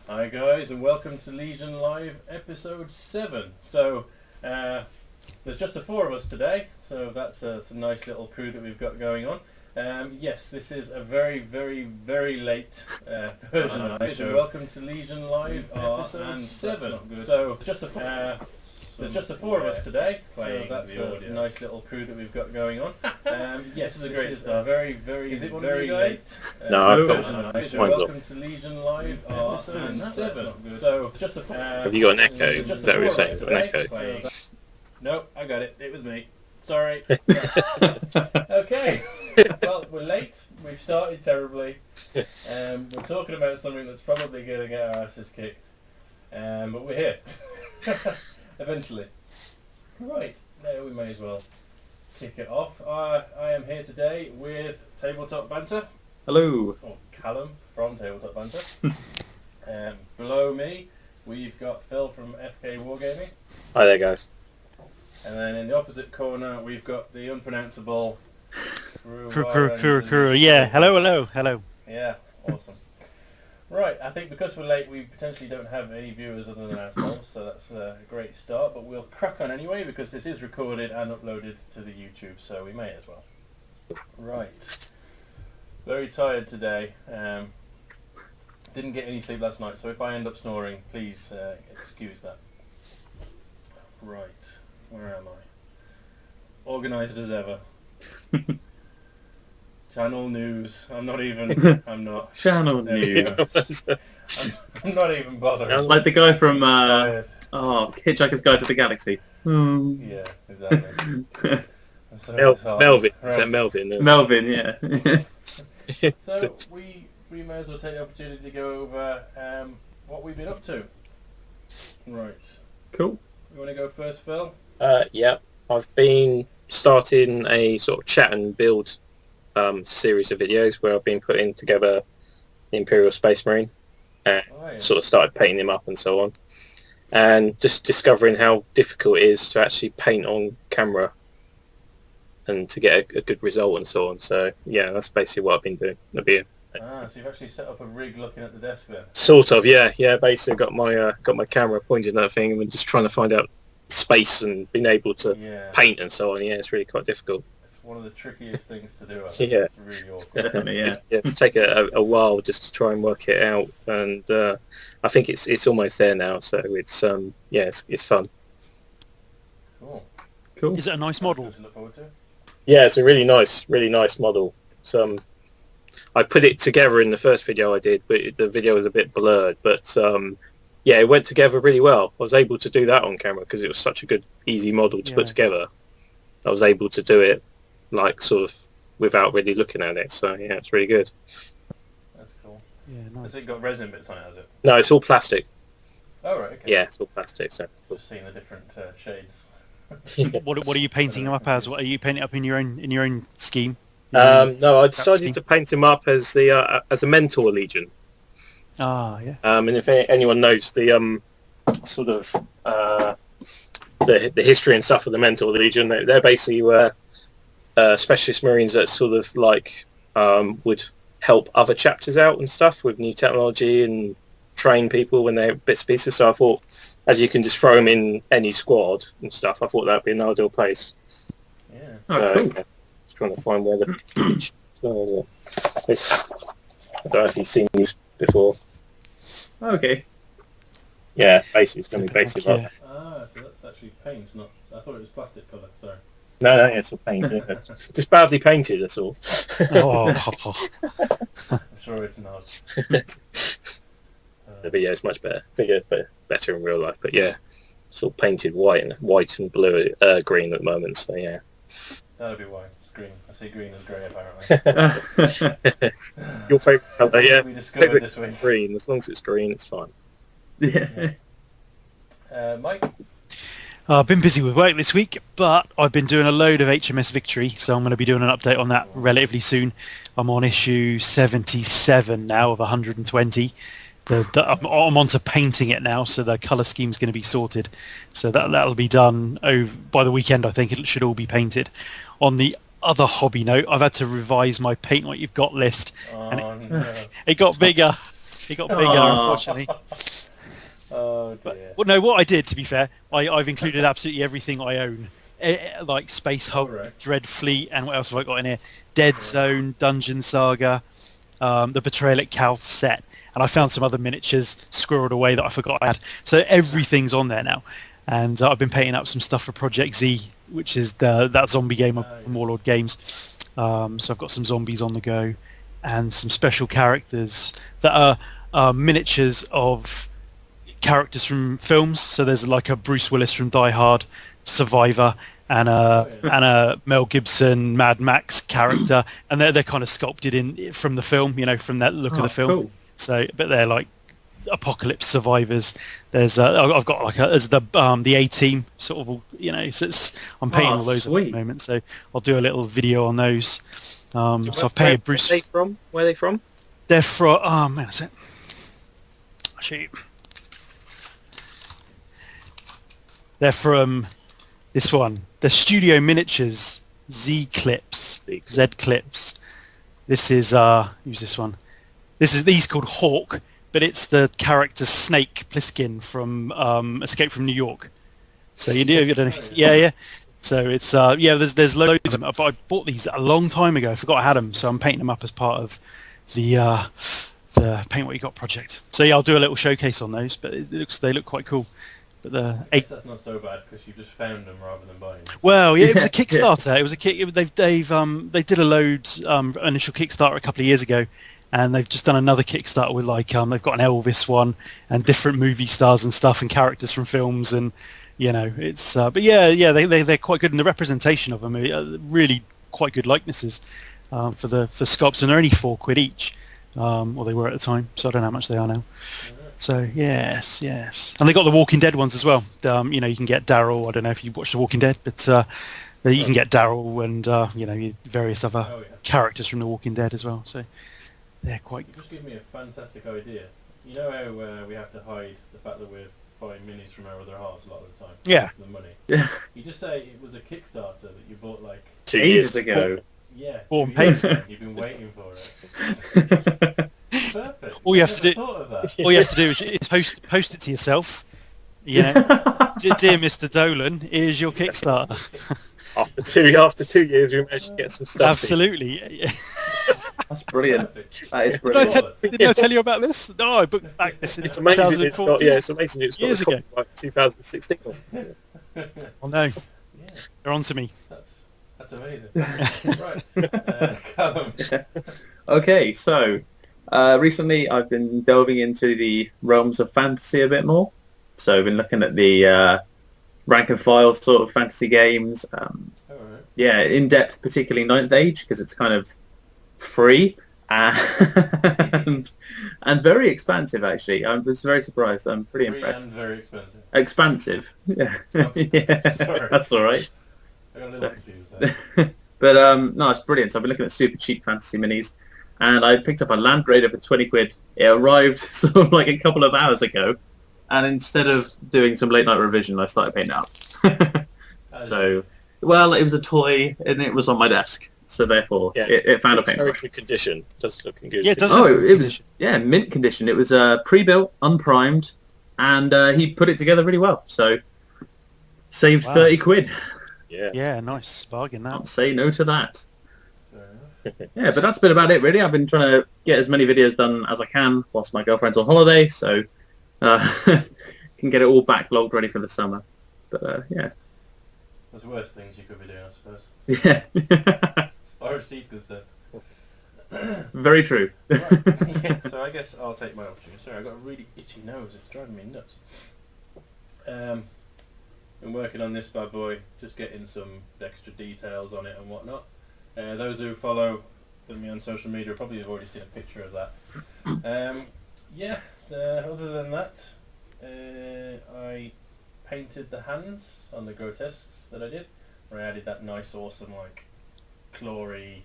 Hi guys, and welcome to Legion Live episode 7. So, there's just the 4 of us today, so that's a nice little crew that we've got going on. Yes, this is a very, very, very late version of the show. Welcome to Legion Live episode 7. So, there's just the 4 of us today, so that's a nice little crew that we've got going on. Yes, this is a very, very, very late version of the show. Welcome to Legion Live episode 7. So, just the Have you got an echo? Is that what you're saying? Got an echo? No, I got it. It was me. Sorry. Okay. Well, we're late. We've started terribly. We're talking about something that's probably going to get our asses kicked. But we're here. Eventually. Right. There we may as well kick it off. I am here today with Tabletop Banter. Hello. Or Callum from Tabletop Banter. Below me, we've got Phil from FK Wargaming. Hi there, guys. And then in the opposite corner, we've got the unpronounceable Yeah, hello. Yeah, awesome. Right, I think because we're late, we potentially don't have any viewers other than ourselves, so that's a great start. But we'll crack on anyway, because this is recorded and uploaded to the YouTube, so we may as well. Right. Very tired today. Didn't get any sleep last night, so if I end up snoring, please excuse that. Right. Where am I? Organised as ever. Channel news. I'm not. Channel news. I'm not even bothering. Like the guy from Hitchhiker's Guide to the Galaxy. Yeah, exactly. Melvin. Right. Is that Melvin? Melvin, yeah. So we may as well take the opportunity to go over what we've been up to. Right. Cool. You want to go first, Phil? Yeah. I've been starting a sort of chat and build series of videos where I've been putting together the Imperial Space Marine and sort of started painting him up and so on. And just discovering how difficult it is to actually paint on camera and to get a good result and so on. So yeah, that's basically what I've been doing. So you've actually set up a rig looking at the desk there? Sort of, yeah. Basically, got my camera pointed at that thing and we're just trying to find out space and being able to paint and so on. Yeah, it's really quite difficult. It's one of the trickiest things to do. Yeah, it's really awkward. Definitely, yeah. It's taken a while just to try and work it out, and I think it's almost there now. So it's it's fun. Cool. Is it a nice model? To look forward to. Yeah, it's a really nice model. So I put it together in the first video I did, but the video was a bit blurred. But yeah, it went together really well. I was able to do that on camera because it was such a good, easy model to put together. I was able to do it like sort of without really looking at it. So yeah, it's really good. That's cool. Yeah, nice. Has it got resin bits on it, has it? No, it's all plastic. Oh, right, okay. Yeah, it's all plastic. So Just seeing the different shades. What are you painting him up as? What are you painting up in your own scheme? No, I decided to paint him up as a mentor legion. Ah, yeah. And if anyone knows the sort of the history and stuff of the mentor legion, they're basically specialist marines that sort of like would help other chapters out and stuff with new technology and train people when they're bits and pieces. So I thought, as you can just throw them in any squad and stuff, I thought that'd be an ideal place. Yeah. So, cool. Just trying to find where this. I don't know if you've seen these before. Okay. Yeah, basically it's going to be basically right. So that's actually paint, not... I thought it was plastic colour, sorry. No, it's all paint. Yeah. Just badly painted, that's all. I'm sure it's not. The video is much better. I think it's better in real life, but yeah, it's all painted white and blue, green at the moment. So yeah. That'll be white. It's green. I see green and grey apparently. Your favourite colour, yeah. We discovered this week. Green. As long as it's green, it's fine. Yeah. Mike. I've been busy with work this week, but I've been doing a load of HMS Victory, so I'm going to be doing an update on that relatively soon. I'm on issue 77 now of 120. I'm on to painting it now, so the colour scheme's going to be sorted. So that'll be done by the weekend. I think it should all be painted. On the other hobby note, I've had to revise my paint what you've got list, and it got bigger. It got bigger, Aw. unfortunately. Oh dear. Well, no, what I did, to be fair, I've included absolutely everything I own. Like Space Hulk, Alright. Dread Fleet, and what else have I got in here? Dead Zone, Dungeon Saga, the Betrayal at Calth set, and I found some other miniatures squirreled away that I forgot I had. So everything's on there now. And I've been painting up some stuff for Project Z, which is that zombie game from Warlord Games. So I've got some zombies on the go, and some special characters that are miniatures of characters from films. So there's like a Bruce Willis from Die Hard, Survivor, and a Mel Gibson Mad Max character, and they're kind of sculpted in from the film, from that look of the film. Cool. So, but they're like apocalypse survivors. There's I've got like there's the A team sort of, so I'm painting all those at the moment. So I'll do a little video on those. So I've painted Bruce. Where are they from? They're from. Oh man, is it? I'll show you. They're from this one. The Studio Miniatures Z Clips. This is who's this one? He's called Hawk, but it's the character Snake Plissken from Escape from New York. So I don't know if yeah. So it's there's loads of them. But I bought these a long time ago. I forgot I had them, so I'm painting them up as part of the Paint What You Got project. So yeah, I'll do a little showcase on those. But they look quite cool. But that's not so bad because you just found them rather than buying them. Well, yeah, it was a Kickstarter. It was they did a load initial Kickstarter a couple of years ago, and they've just done another Kickstarter with like they've got an Elvis one and different movie stars and stuff and characters from films, and it's but they're quite good, and the representation of them are really quite good likenesses for sculpts, and they're only £4 each, or they were at the time, so I don't know how much they are now. So yes, and they got the Walking Dead ones as well. You can get Daryl. I don't know if you watched The Walking Dead, but you can get Daryl and various other characters from The Walking Dead as well. So they're quite. You just give me a fantastic idea. You know how we have to hide the fact that we're buying minis from our other halves a lot of the time. Yeah. The money. Yeah. You just say it was a Kickstarter that you bought like 2 years ago. Yeah. Warm 2 years pace. ago. You've been waiting for it. Perfect. All you have to do. Thought of that. All you have to do is post it to yourself. Dear Mr. Dolan, here's your Kickstarter. After 2 years, we managed to get some stuff. Absolutely. Yeah. That's brilliant. Perfect. That is brilliant. Didn't I tell you about this? No, I booked back this in It's amazing. It's 2014. got. It's amazing. It's got Years a ago. copyright 2016. Oh no, Yeah, they're on to me. that's amazing. Right, Callum. Okay, so recently I've been delving into the realms of fantasy a bit more. So I've been looking at the rank and file sort of fantasy games. Alright. Yeah, in depth, particularly Ninth Age, because it's kind of free and very expansive. Actually, I was very surprised. I'm pretty Free impressed. and very expensive. Expansive. Yeah, yeah. Sorry. That's all right. I got a little So- confused there. But no, it's brilliant. So I've been looking at super cheap fantasy minis, and I picked up a Land Raider for 20 quid. It arrived sort of like a couple of hours ago, and instead of doing some late night revision, I started painting it up. So, well, it was a toy, and it was on my desk, so therefore Yeah. it found a It's very paintbrush. good condition. Does looking good. Yeah, it does. Oh, look it was condition. mint condition. It was pre-built, unprimed, and he put it together really well. So saved Wow. 30 quid. Yeah. Yeah, nice bargain that. Can't say no to that. Fair enough. Yeah, but that's been about it really. I've been trying to get as many videos done as I can whilst my girlfriend's on holiday, so can get it all backlogged ready for the summer. But yeah, There's worse things you could be doing, I suppose. yeah, As far as she's concerned. very true. Right. Yeah, so I guess I'll take my opportunity. Sorry, I've got a really itchy nose. It's driving me nuts. Been working on this bad boy, just getting some extra details on it and whatnot. Those who follow me on social media probably have already seen a picture of that. Other than that, I painted the hands on the grotesques that I did, where I added that nice, awesome, like, clawy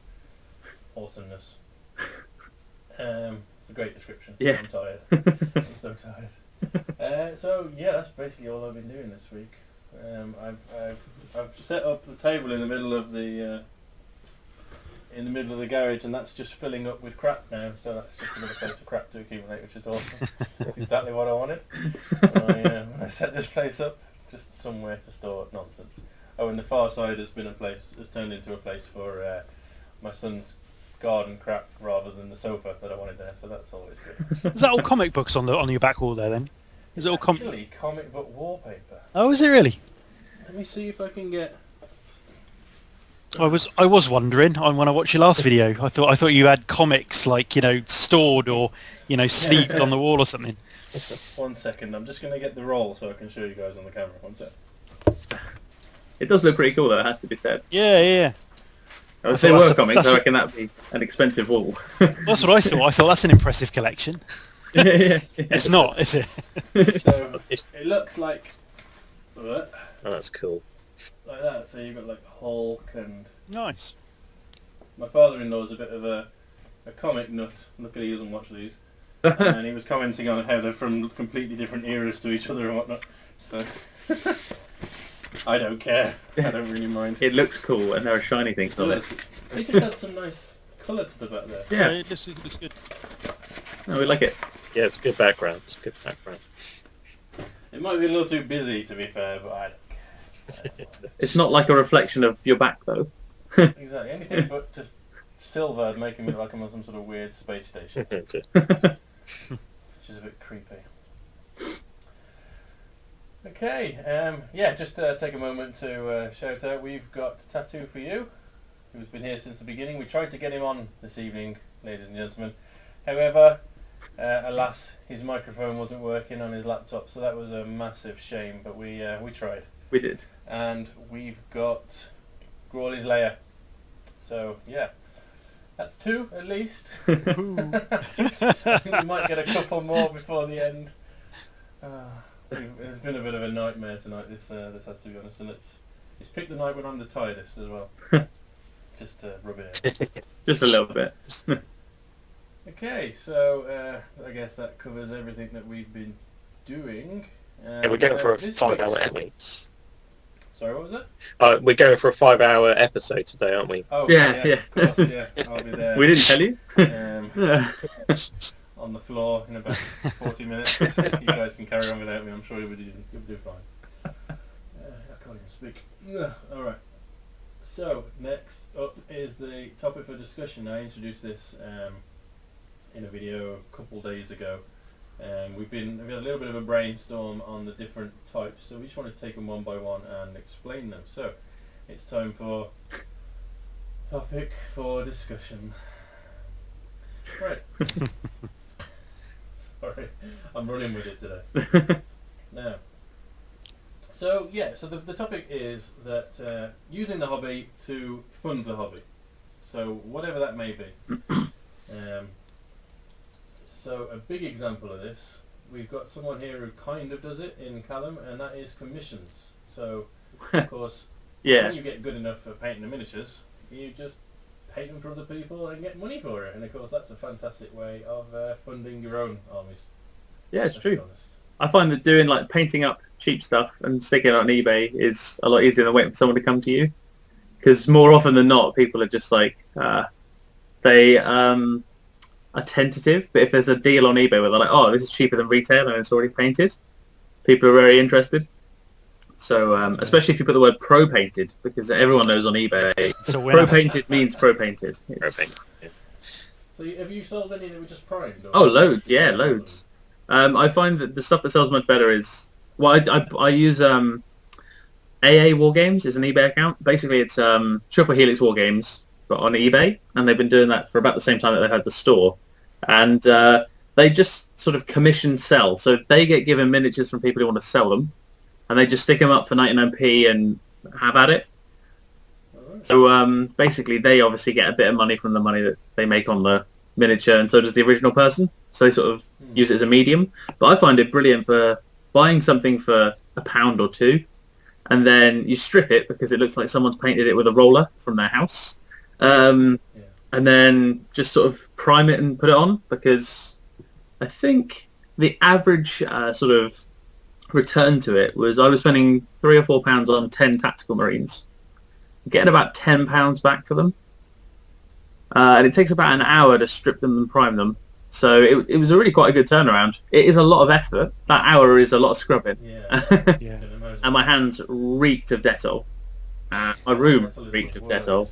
awesomeness. It's a great description. Yeah. I'm tired. I'm so tired. So yeah, that's basically all I've been doing this week. I've set up the table in the middle of the in the middle of the garage, and that's just filling up with crap now. So that's just another place for crap to accumulate, which is awesome. That's exactly what I wanted. When I set this place up, just somewhere to store nonsense. Oh, and the far side has turned into a place for my son's garden crap rather than the sofa that I wanted there. So that's always good. Is that all comic books on your back wall there then? Is it all actually comic book wallpaper? Oh, is it really? Let me see if I can get. I was wondering when I watched your last video. I thought you had comics like stored or sleeved on the wall or something. 1 second, I'm just going to get the roll so I can show you guys on the camera. 1 sec. It does look pretty cool though, it has to be said. Yeah. If they were comics, I reckon that'd be an expensive wall. That's what I thought. I thought that's an impressive collection. Yeah. It's not, is it? So it looks like. Oh, that's cool. Like that. So you've got like Hulk and. Nice. My father-in-law's a bit of a comic nut. Luckily he doesn't watch these. And he was commenting on how they're from completely different eras to each other and whatnot. So I don't care. I don't really mind. It looks cool, and there are shiny things on it. They just had some nice colour to the back there. Yeah, It looks good. no, we like it. Yeah, it's good background. It's good background. It might be a little too busy, to be fair, but I don't care. It's not like a reflection of your back though. Exactly. Anything but just silver making me look like I'm on some sort of weird space station, which is a bit creepy. Okay, yeah, just take a moment to shout out. We've got Tattoo for You, who's been here since the beginning. We tried to get him on this evening, ladies and gentlemen. However, alas, his microphone wasn't working on his laptop, so that was a massive shame. But we tried. We did. And we've got Grawley's Lair. So yeah, that's 2 at least. I think we might get a couple more before the end. It's been a bit of a nightmare tonight. This has to be honest, and it's picked the night when I'm the tiredest as well. Just to rub it in. Just a little bit. Okay, so I guess that covers everything that we've been doing. Yeah, we're going for a 5-hour episode. Sorry, what was that? We're going for a 5-hour episode today, aren't we? Oh, Yeah. Of course, yeah. I'll be there. We didn't tell you. On the floor in about 40 minutes. You guys can carry on without me. I'm sure you'll do fine. I can't even speak. Alright. So, next up is the topic for discussion. I introduced this in a video a couple days ago. We've had a little bit of a brainstorm on the different types, so we just want to take them one by one and explain them. So, it's time for topic for discussion. Right. Sorry, I'm running with it today. Now, so the topic is that using the hobby to fund the hobby. So whatever that may be. So a big example of this, we've got someone here who kind of does it in Callum, and that is commissions. So of course, when you get good enough at painting the miniatures, you just paint them for other people and get money for it. And of course, that's a fantastic way of funding your own armies. Yeah, it's true. I find that doing like painting up cheap stuff and sticking it on eBay is a lot easier than waiting for someone to come to you. Because more often than not, people are just like they are tentative. But if there's a deal on eBay where they're like, "Oh, this is cheaper than retail and it's already painted," people are very interested. So especially if you put the word pro painted, because everyone knows on eBay pro painted means pro painted. So have you sold any that were just primed? Or loads, yeah, loads. I find that the stuff that sells much better is, well, I use AA WARGAMES is an eBay account. Basically, it's Triple Helix WARGAMES, but on eBay, and they've been doing that for about the same time that they've had the store. And they just sort of commission sell. So they get given miniatures from people who want to sell them, and they just stick them up for 99p and have at it. Right. So basically, they obviously get a bit of money from the money that they make on the miniature, and so does the original person. So they sort of use it as a medium. But I find it brilliant for buying something for £1 or £2, and then you strip it because it looks like someone's painted it with a roller from their house. And then just sort of prime it and put it on, because I think the average sort of return to it was I was spending £3 or £4 on 10 tactical marines, getting about £10 back for them. and it takes about an hour to strip them and prime them. So it was a really quite a good turnaround. It is a lot of effort. That hour is a lot of scrubbing. Yeah. Yeah. Can imagine. And my hands reeked of Dettol. My room reeked of Dettol.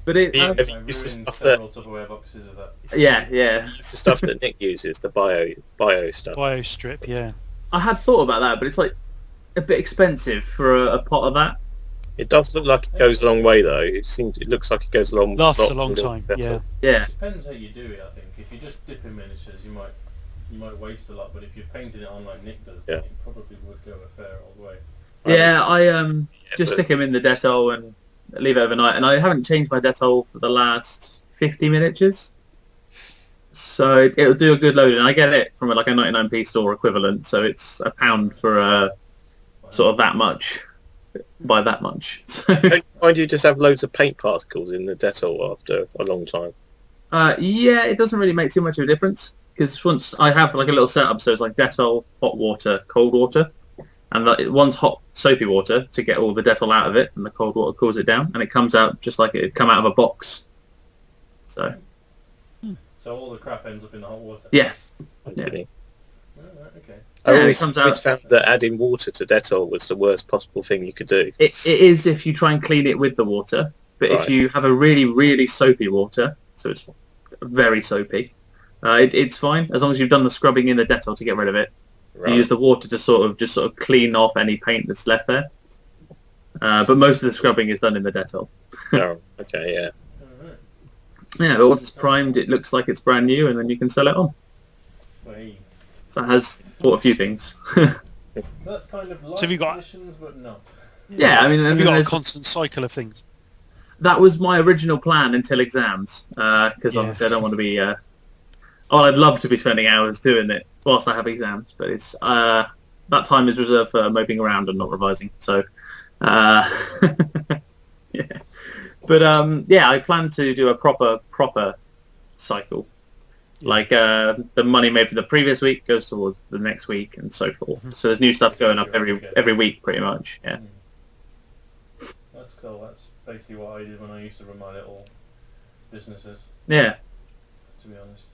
But it, Have I you used the ruined stuff that several Tupperware boxes of that. yeah, yeah. it's the stuff that Nick uses, the bio stuff. Bio strip, yeah. I had thought about that, but it's like a bit expensive for a pot of that. It does look like it goes a long way though. It looks like it goes a long. Lasts lot a long longer time, than Dettol. yeah. Yeah, Depends how you do it, I think. If you just dip in miniatures, you might waste a lot. But if you're painting it on like Nick does, then Yeah. it probably would go a fair old way. yeah. I just but- stick them in the Dettol and leave it overnight. And I haven't changed my Dettol for the last 50 miniatures, so it'll do a good load. And I get it from like a 99p store equivalent, so it's £1 for sort of that much by that much. So Don't you find you just have loads of paint particles in the Dettol after a long time? yeah, it doesn't really make too much of a difference because once I have like a little setup, so it's like Dettol, hot water, cold water, and one's hot soapy water to get all the Dettol out of it, and the cold water cools it down, and it comes out just like it'd come out of a box. So So all the crap ends up in the hot water. yeah, Really. Oh, right, okay. I Yeah, it always, comes always out- found that adding water to Dettol was the worst possible thing you could do. it is if you try and clean it with the water, but if Right. you have a really, really soapy water, so it's very soapy, it's fine as long as you've done the scrubbing in the Dettol to get rid of it. Right. You use the water to sort of clean off any paint that's left there. But most of the scrubbing is done in the Dettol. Oh, okay, yeah. All right. Yeah, but once it's primed, it looks like it's brand new, and then you can sell it on. Hey. So it has bought a few things. That's kind of like have you got- conditions, but not. Yeah, I mean, and Have you then got a there's- constant cycle of things? that was my original plan until exams, because Yeah. obviously I don't want to be. I'd love to be spending hours doing it whilst I have exams, but it's that time is reserved for moping around and not revising. So, yeah. But yeah, I plan to do a proper cycle. Like the money made for the previous week goes towards the next week and so forth. So there's new stuff going up every week, pretty much. Yeah. That's cool. That's basically what I did when I used to run my little businesses, Yeah. to be honest.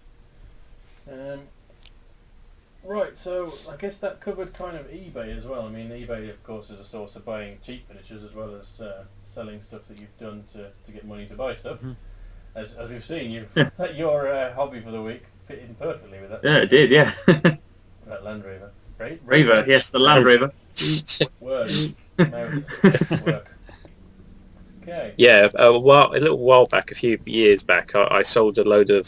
Right, so I guess that covered kind of eBay as well. I mean, eBay, of course, is a source of buying cheap miniatures as well as selling stuff that you've done to get money to buy stuff. Mhm. As we've seen, your hobby for the week fit in perfectly with that. Yeah, it did. Yeah. That Land Rover. Right? Raver. Yes, the Land Rover. Words. Mouth. Work. Okay. Yeah, a little while back, a few years back, I sold a load of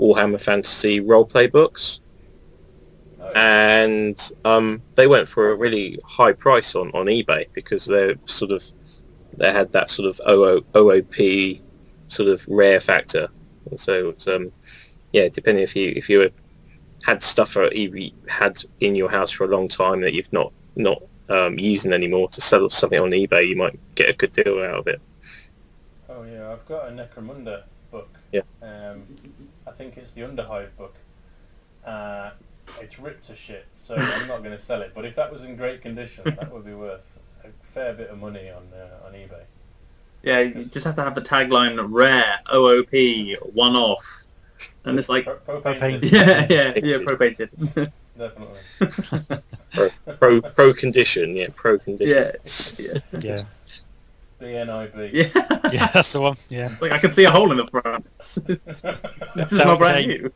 Warhammer Fantasy roleplay books, Oh, yeah. and they went for a really high price on eBay because they had that sort of OOP sort of rare factor. And so it's, yeah, depending if you had stuff you had in your house for a long time that you've not using anymore, to sell something on eBay, you might get a good deal out of it. Oh yeah, I've got a Necromunda book. Yeah. I think it's the Underhive book. It's ripped to shit, so I'm not going to sell it. But if that was in great condition, that would be worth a fair bit of money on eBay. Yeah, you just have to have the tagline rare, OOP, one off. And it's like, Pro-painted. yeah, pro-painted. Definitely. Pro condition, yeah, pro condition. yeah. Yeah. BNIB. Yeah. Yeah, that's the one. Yeah. Like, I can see a hole in the front. This is So not brand okay. new.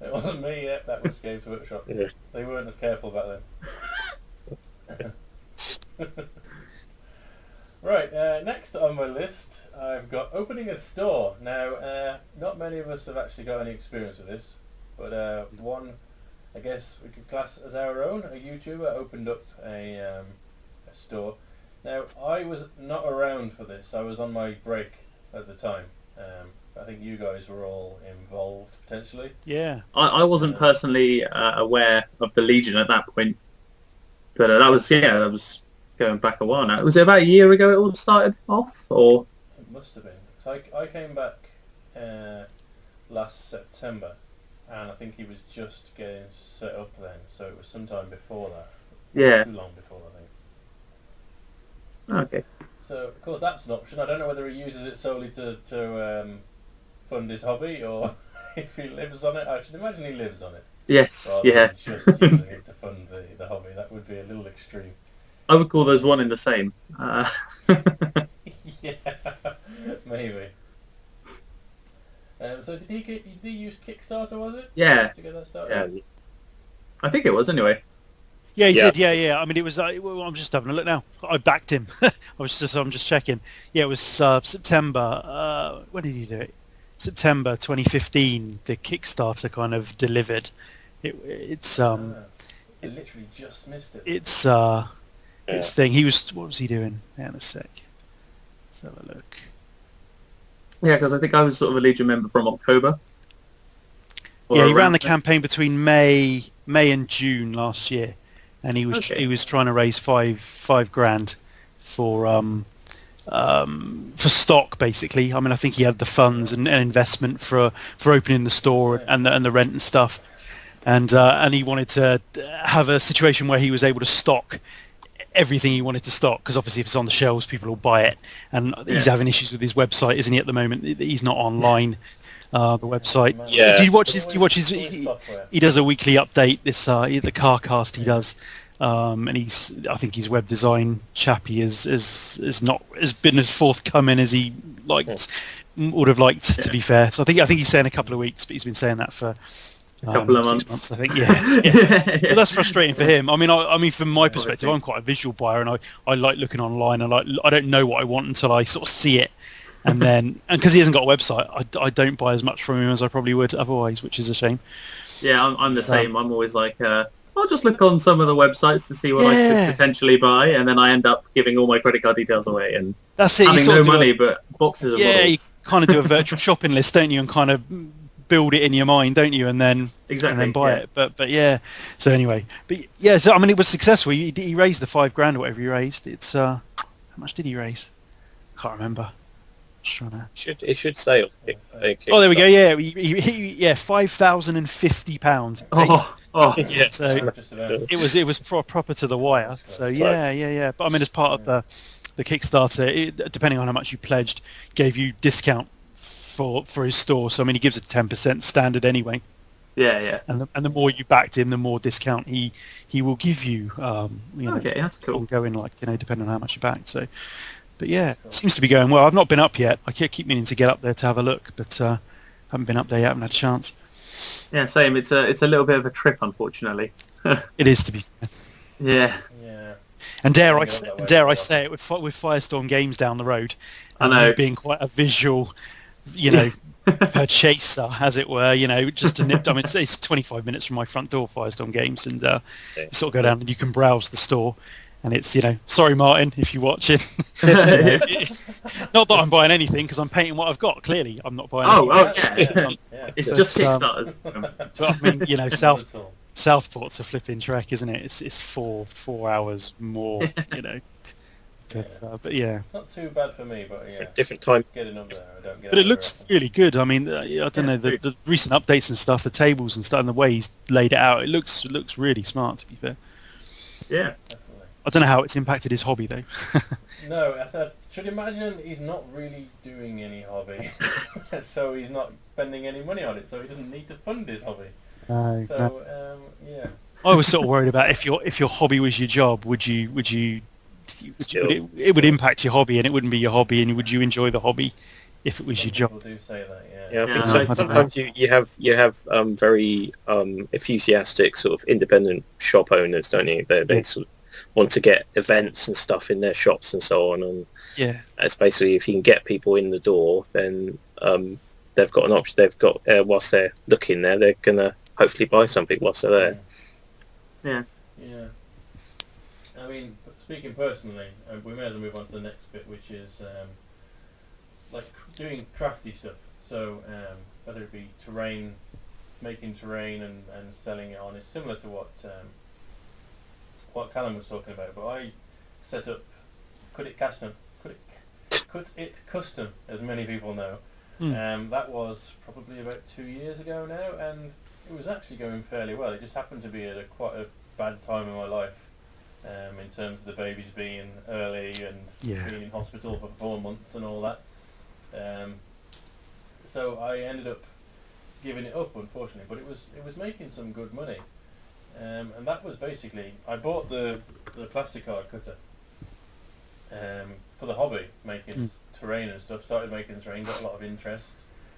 It wasn't me yet, that was Games Workshop. Yeah. They weren't as careful back then. Right, next on my list, I've got opening a store. Now, not many of us have actually got any experience with this, but one, I guess we could class as our own, a YouTuber opened up a store. Now, I was not around for this. I was on my break at the time. I think you guys were all involved, potentially. Yeah. I wasn't personally aware of the Legion at that point. But that was going back a while now. Was it about a year ago it all started off? Or It must have been. So I came back last September, and I think he was just getting set up then, so it was sometime before that. yeah, Too long before, I think. okay. So of course that's an option. I don't know whether he uses it solely to fund his hobby or if he lives on it. I should imagine he lives on it. Yes, Rather yeah. than just using it to fund the hobby. That would be a little extreme. I would call those one in the same. Yeah, maybe. So did he use Kickstarter? Was it? Yeah. To get that started. Yeah. I think it was anyway. Yeah, he Yeah. did. Yeah. I mean, it was. Well, I'm just having a look now. I backed him. I'm just checking. Yeah, it was September. When did he do it? September 2015. The Kickstarter kind of delivered. It's I literally just missed it. It's thing. He was. What was he doing? Hang on a sec. Let's have a look. Yeah, because I think I was sort of a Legion member from October. Yeah, he ran around the then. campaign between May and June last year, and he was Okay. he was trying to raise five grand for stock basically. I mean, I think he had the funds and investment for opening the store and the rent and stuff, and he wanted to have a situation where he was able to stock everything he wanted to stock, because obviously if it's on the shelves people will buy it, and he's having issues with his website, isn't he, at the moment? He's not online. The website. Yeah. Do you watch his? He does a weekly update. This the car cast he does, and I think his web design chappy is not has been as forthcoming as he would have liked, to be fair. So I think he's saying a couple of weeks, but he's been saying that for A couple of 6 months. months, I think. Yeah. So that's frustrating for him. I mean, from my perspective, Obviously. I'm quite a visual buyer, and I like looking online. I don't know what I want until I sort of see it. And because he hasn't got a website, I don't buy as much from him as I probably would otherwise, which is a shame. Yeah, I'm the same. I'm always like, I'll just look on some of the websites to see what I could potentially buy, and then I end up giving all my credit card details away and That's it. having You sort no of do money but boxes of you models. kind of do a virtual shopping list, don't you, and kind of build it in your mind, don't you, and then Exactly, buy yeah. it. But yeah. So anyway, so I mean, it was successful. He raised the $5 grand or whatever he raised. It's how much did he raise? Can't remember. Just trying to... It should say on Oh, there we go. Yeah, he £5,050. Oh, Yeah. So Just about. it was proper to the wire. So yeah. But I mean, as part of the Kickstarter, depending on how much you pledged, gave you discount for his store. So I mean, he gives it 10% standard anyway. yeah. And the more you backed him, the more discount he will give you. Okay, that's cool. Ongoing, depending on how much you backed. So, but yeah, it seems to be going well. I've not been up yet. I keep meaning to get up there to have a look, but haven't been up there yet. Haven't had a chance. Yeah, same. It's a little bit of a trip, unfortunately. It is, to be fair. Yeah, Yeah. And dare I Get up that way dare I as well. say it with Firestorm Games down the road, I and know. you being quite a visual, purchaser, as it were. Just to nip. I mean, it's 25 minutes from my front door, Firestorm Games, and you sort of go down and you can browse the store. And it's, sorry Martin, if you're watching. Not that I'm buying anything, because I'm painting what I've got. Clearly, I'm not buying anything. Yeah. it's But, just Kickstarter. But I mean, Southport's a flipping trek, isn't it? It's 4 hours more, But yeah. Not too bad for me, but yeah. Different time. Getting up there, I don't get. But it up looks very really good. I mean, I don't know, the recent updates and stuff, the tables and stuff, and the way he's laid it out, it looks really smart, to be fair. Yeah. often, definitely. I don't know how it's impacted his hobby, though. No, I should imagine he's not really doing any hobby, so he's not spending any money on it, so he doesn't need to fund his hobby. No. So yeah. I was sort of worried about if your hobby was your job, it would impact your hobby, and it wouldn't be your hobby, and would you enjoy the hobby if it was your job? People do say that, Yeah, I think Yeah, so. I don't Sometimes you have very enthusiastic sort of independent shop owners, don't you? They sort of want to get events and stuff in their shops and so on, and Yeah. it's basically if you can get people in the door, then they've got an option. They've got whilst they're looking there, they're gonna hopefully buy something whilst they're there. Yeah. Yeah. I mean, speaking personally, we may as well move on to the next bit, which is doing crafty stuff. So whether it be terrain, making terrain and selling it on, it's similar to what Callum was talking about. But I set up Cut It Custom, as many people know. That was probably about 2 years ago now, and it was actually going fairly well. It just happened to be at quite a bad time in my life in terms of the babies being early and being in hospital for 4 months and all that. So I ended up giving it up, unfortunately, but it was making some good money. And that was basically, I bought the plastic card cutter for the hobby, making terrain and stuff. Started making terrain, got a lot of interest.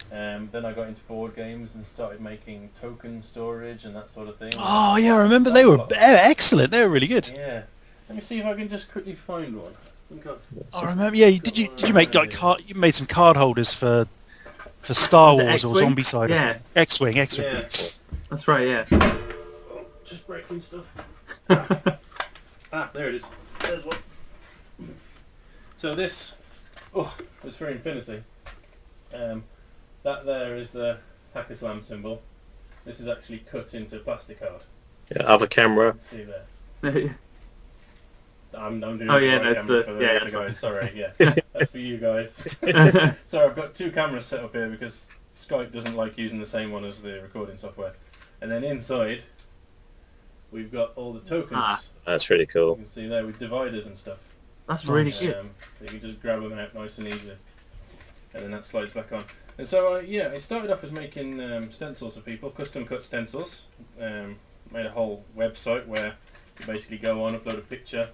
Then I got into board games and started making token storage and that sort of thing. Oh yeah, I remember they were excellent. They were really good. Yeah. Let me see if I can just quickly find one. I remember. Yeah, did you make like you made some card holders for Star Wars or Zombicide? Yeah. X-Wing. Yeah. That's right. Yeah. Oh, just breaking stuff. There it is. There's one. So this was for Infinity. That there is the Hacker Slam symbol. This is actually cut into plastic card. Yeah, other camera. See there. I'm doing that's camera for the other guys. Sorry, yeah. That's for you guys. So I've got 2 cameras set up here because Skype doesn't like using the same one as the recording software. And then inside, we've got all the tokens. That's really cool. You can see there with dividers and stuff. That's really good. So you can just grab them out nice and easy. And then that slides back on. And so, I started off as making stencils for people, custom cut stencils. Made a whole website where you basically go on, upload a picture.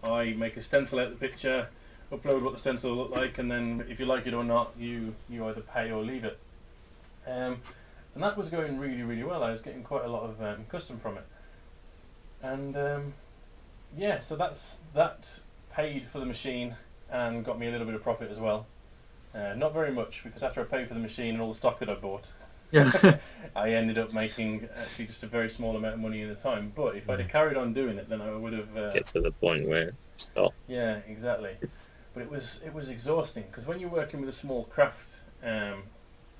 I make a stencil out of the picture, upload what the stencil will look like, and then if you like it or not, you either pay or leave it. And that was going really, really well. I was getting quite a lot of custom from it. And so that paid for the machine and got me a little bit of profit as well. Not very much, because after I paid for the machine and all the stock that I bought, I ended up making actually just a very small amount of money in the time. But if I'd have carried on doing it, then I would have... Get to the point where you stop. Yeah, exactly. But it was exhausting, because when you're working with a small craft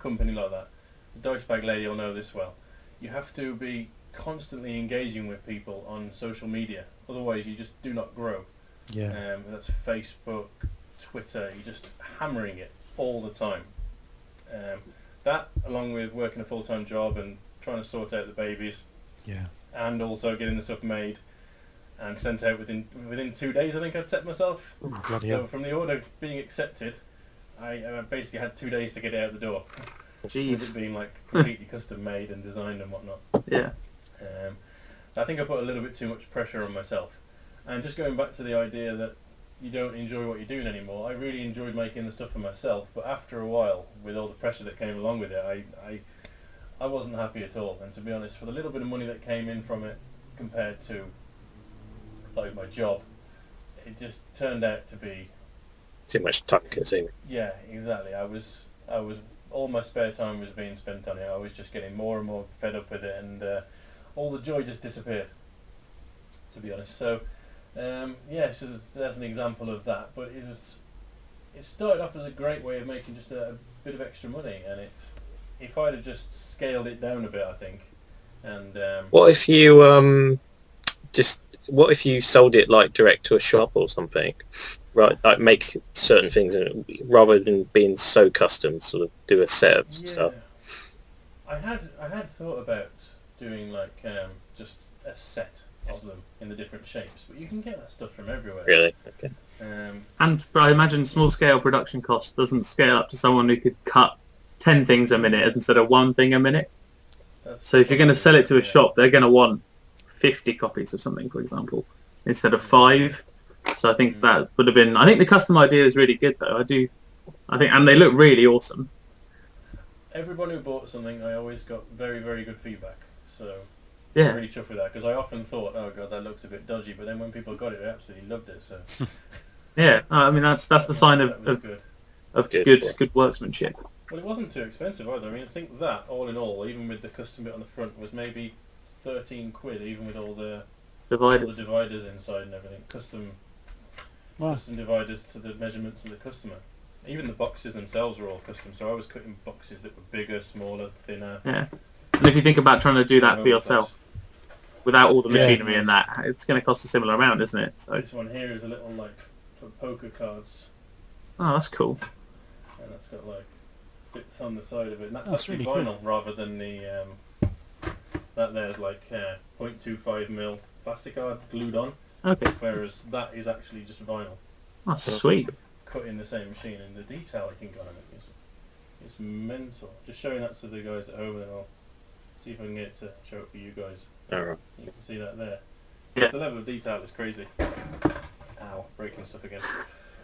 company like that, the Dice Bag Lady will know this well, you have to be constantly engaging with people on social media. Otherwise, you just do not grow. Yeah. That's Facebook, Twitter, you're just hammering it all the time. That, along with working a full-time job and trying to sort out the babies, and also getting the stuff made and sent out within 2 days, I think I'd set myself. So from the order being accepted, I basically had 2 days to get it out the door. Jeez. With it being like completely custom made and designed and whatnot. Yeah. I think I put a little bit too much pressure on myself. And just going back to the idea that you don't enjoy what you're doing anymore, I really enjoyed making the stuff for myself, but after a while, with all the pressure that came along with it, I wasn't happy at all. And to be honest, for the little bit of money that came in from it compared to like my job, it just turned out to be too much time consuming. Yeah, exactly. I was all my spare time was being spent on it. I was just getting more and more fed up with it, and all the joy just disappeared, to be honest. So so there's an example of that, but it started off as a great way of making just a bit of extra money, and if I'd have just scaled it down a bit, I think. And what if you sold it like direct to a shop or something, right? Like make certain things rather than being so custom, sort of do a set of stuff. I had thought about doing like just a set of them in the different shapes, but you can get that stuff from everywhere. Really? Okay. But I imagine small scale production cost doesn't scale up to someone who could cut 10 things a minute instead of 1 thing a minute. So if you're going to sell it to a shop, they're going to want 50 copies of something, for example, instead of 5. So I think that would have been... I think the custom idea is really good, though. I think, and they look really awesome. Everyone who bought something, I always got very, very good feedback. So yeah, I'm really chuffed with that, because I often thought, oh god, that looks a bit dodgy, but then when people got it, they absolutely loved it. So yeah, I mean that's the sign of good workmanship. Well, it wasn't too expensive either. I mean, I think that all in all, even with the custom bit on the front, was maybe 13 quid, even with all the dividers inside and everything. Custom dividers to the measurements of the customer. Even the boxes themselves were all custom, so I was cutting boxes that were bigger, smaller, thinner. Yeah. And if you think about trying to do that for yourself, without all the machinery and that, it's going to cost a similar amount, isn't it? So this one here is a little, like, for poker cards. Oh, that's cool. And that's got, like, bits on the side of it. And that's actually really vinyl rather than the... that there's, like, 0.25mm plastic card glued on. Okay. whereas that is actually just vinyl Oh, sweet. cut in the same machine, and the detail I think on it is mental. Just showing that to the guys at home, and I'll see if I can get it to show it for you guys. Alright. You can see that there. Yeah. The level of detail is crazy. Ow, breaking stuff again.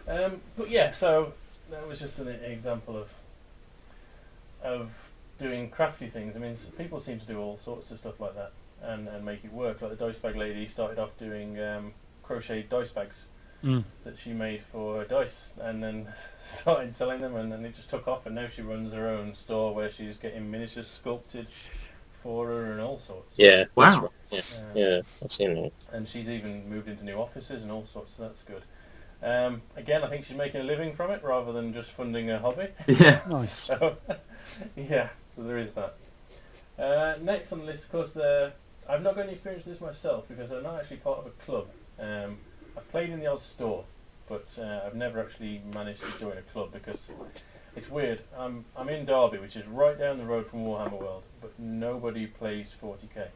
But yeah, so that was just an example of doing crafty things. I mean, people seem to do all sorts of stuff like that and make it work. Like the dice bag lady started off doing crocheted dice bags that she made for dice, and then started selling them, and then it just took off, and now she runs her own store where she's getting miniatures sculpted for her and all sorts. Yeah. Wow. That's right. Yeah. Yeah, I've seen that. And she's even moved into new offices and all sorts, so that's good. Again, I think she's making a living from it rather than just funding a hobby. Yeah. Nice. So, yeah, so there is that. Next on the list, of course, I've not got any experience with this myself because I'm not actually part of a club. I've played in the odd store, but I've never actually managed to join a club because it's weird. I'm in Derby, which is right down the road from Warhammer World, but nobody plays 40k.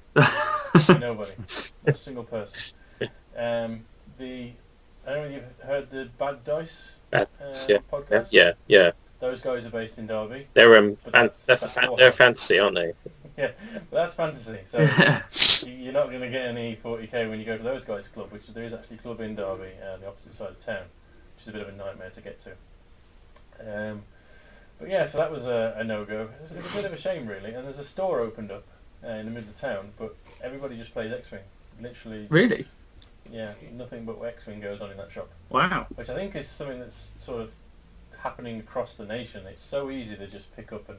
Nobody. Not a single person. I don't know if you've heard the Bad Dice podcast. Yeah. Those guys are based in Derby. They're But they're fantasy, aren't they? Yeah, but that's fantasy. So you're not going to get any 40k when you go to those guys' club, which there is actually a club in Derby, the opposite side of town, which is a bit of a nightmare to get to. But yeah, so that was a no-go. It's a bit of a shame, really. And there's a store opened up in the middle of town, but everybody just plays X-Wing. Literally. Really? Yeah, nothing but X-Wing goes on in that shop. Wow. Which I think is something that's sort of happening across the nation. It's so easy to just pick up and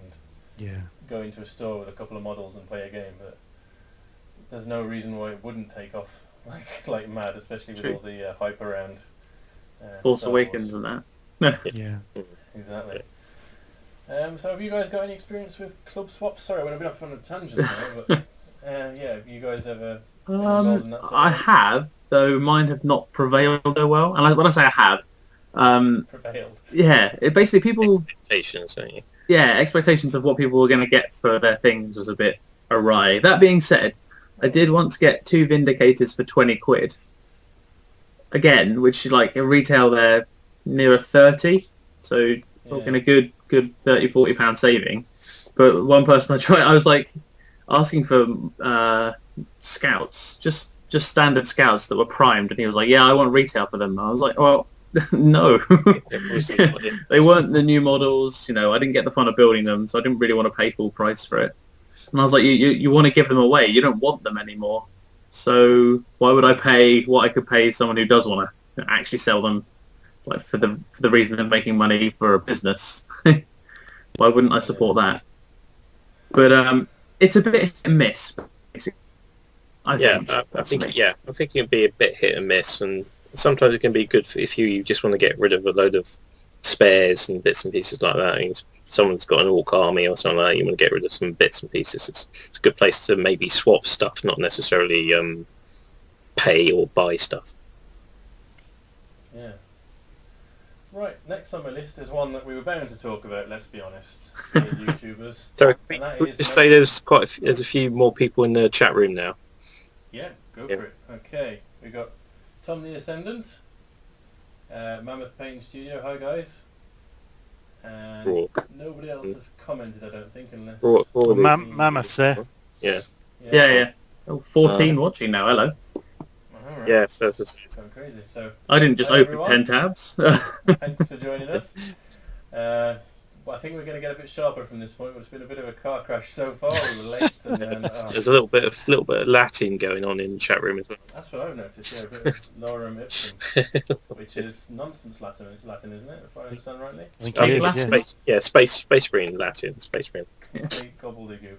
go into a store with a couple of models and play a game, but there's no reason why it wouldn't take off like mad, especially with True. all the hype around Force Star Awakens Wars. and that. Yeah. Exactly. So have you guys got any experience with club swaps? Sorry, I went a bit off on a tangent there, but yeah, have you guys ever been involved in that sort I of thing? have, though mine have not prevailed so well. And when I say I have, Prevailed. yeah, it basically people, Expectations, don't you? yeah, expectations of what people were going to get for their things was a bit awry. That being said, I did once get 2 Vindicators for 20 quid. Again, which like a retail there near 30, so talking a good 30-40 pound saving. But one person I tried, I was like asking for scouts, just standard scouts that were primed, and he was like, yeah, I want retail for them. I was like, well, no. They weren't the new models, you know, I didn't get the fun of building them, so I didn't really want to pay full price for it. And I was like, you want to give them away, you don't want them anymore. So why would I pay what I could pay someone who does want to actually sell them, like for the reason of making money for a business? Why wouldn't I support that? But it's a bit hit and miss, basically. I think it can be a bit hit and miss, and sometimes it can be good if you just want to get rid of a load of spares and bits and pieces like that. If someone's got an orc army or something like that, you want to get rid of some bits and pieces. It's a good place to maybe swap stuff, not necessarily pay or buy stuff. Yeah. Right, next on my list is one that we were bound to talk about, let's be honest, YouTubers. So And that is just say there's a few more people in the chat room now. Yeah, go for it. Okay, we got Tom the Ascendant, Mammoth Painting Studio, hi guys. And Raw. nobody else has commented, I don't think, unless... Well, Mammoth's there. Yeah. Oh, 14 watching now, hello. Alright. Yeah, so So crazy. So I didn't just hi, open everyone. 10 tabs. Thanks for joining us. Well, I think we're going to get a bit sharper from this point. It's been a bit of a car crash so far. We were late, and then there's a little bit of Latin going on in the chat room as well. that's what I've noticed. Yeah, a bit of lorem ipsum, which is nonsense Latin, isn't it? If I understand rightly. I think I it think is, yeah. Space Marine Latin, Space Marine. Complete gobbledygook.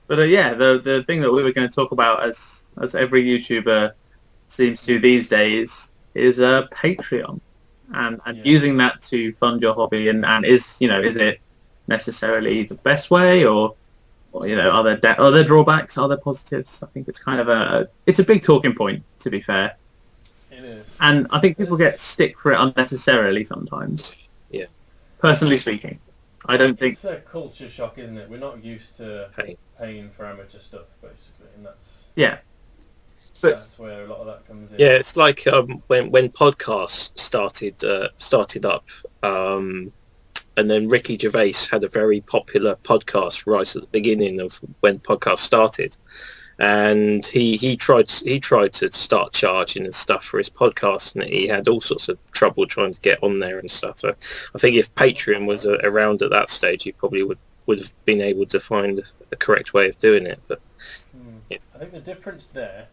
But yeah, the thing that we were going to talk about, as every YouTuber seems to these days, is Patreon, and using that to fund your hobby. And is it necessarily the best way, or are there drawbacks? Are there positives? I think it's kind of it's a big talking point, to be fair. It is. And I think people get stick for it unnecessarily sometimes. Yeah. Personally speaking, I don't think. It's a culture shock, isn't it? We're not used to paying for amateur stuff, basically, and that's... Yeah. that's where a lot of that comes in. Yeah, it's like when podcasts started up, and then Ricky Gervais had a very popular podcast right at the beginning of when podcasts started, and he tried to start charging and stuff for his podcast, and he had all sorts of trouble trying to get on there and stuff. So I think if Patreon was around at that stage, he probably would have been able to find a correct way of doing it. But I think the difference there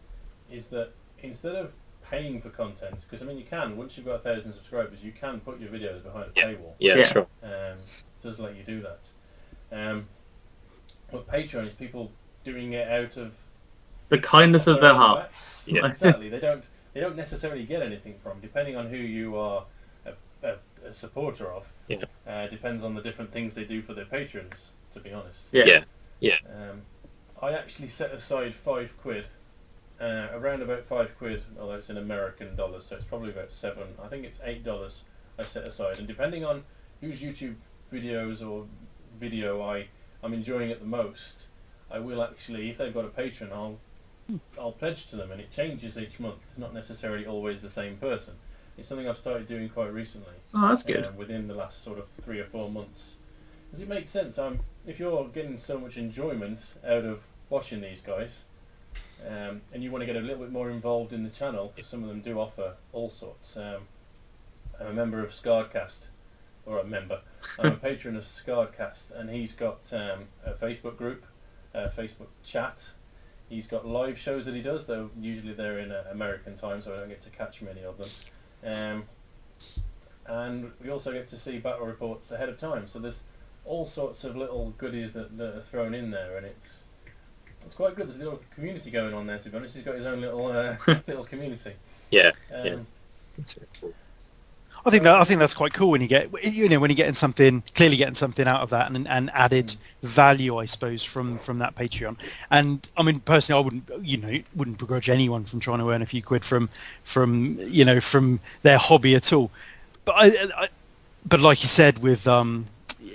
is that instead of paying for content, because I mean you can, once you've got 1,000 subscribers, you can put your videos behind a paywall. Yeah, that's right. It does let you do that. But Patreon is people doing it out of the kindness of their hearts. Yeah. Exactly. They don't necessarily get anything from, depending on who you are a supporter of. Yeah. Depends on the different things they do for their patrons, to be honest. Yeah. I actually set aside £5, around about £5, although it's in American dollars, so it's probably about $7. I think it's $8 I set aside, and depending on whose YouTube videos or video I'm enjoying it the most, I will actually, if they've got a patron, I'll pledge to them, and it changes each month. It's not necessarily always the same person. It's something I've started doing quite recently. Oh, that's good. Within the last sort of 3 or 4 months. Does it make sense? If you're getting so much enjoyment out of watching these guys, and you want to get a little bit more involved in the channel, because some of them do offer all sorts. I'm a member of Scardcast, or I'm a patron of Scardcast, and he's got a Facebook group, Facebook chat. He's got live shows that he does, though usually they're in American time, so I don't get to catch many of them. And we also get to see battle reports ahead of time, so there's all sorts of little goodies that are thrown in there, and it's quite good. There's a little community going on there, to be honest. He's got his own little little community. Yeah. That's very cool. I think that's quite cool when you get when you're getting something out of that and added value, I suppose, from that Patreon. And I mean, personally, I wouldn't begrudge anyone from trying to earn a few quid from their hobby at all. But like you said, with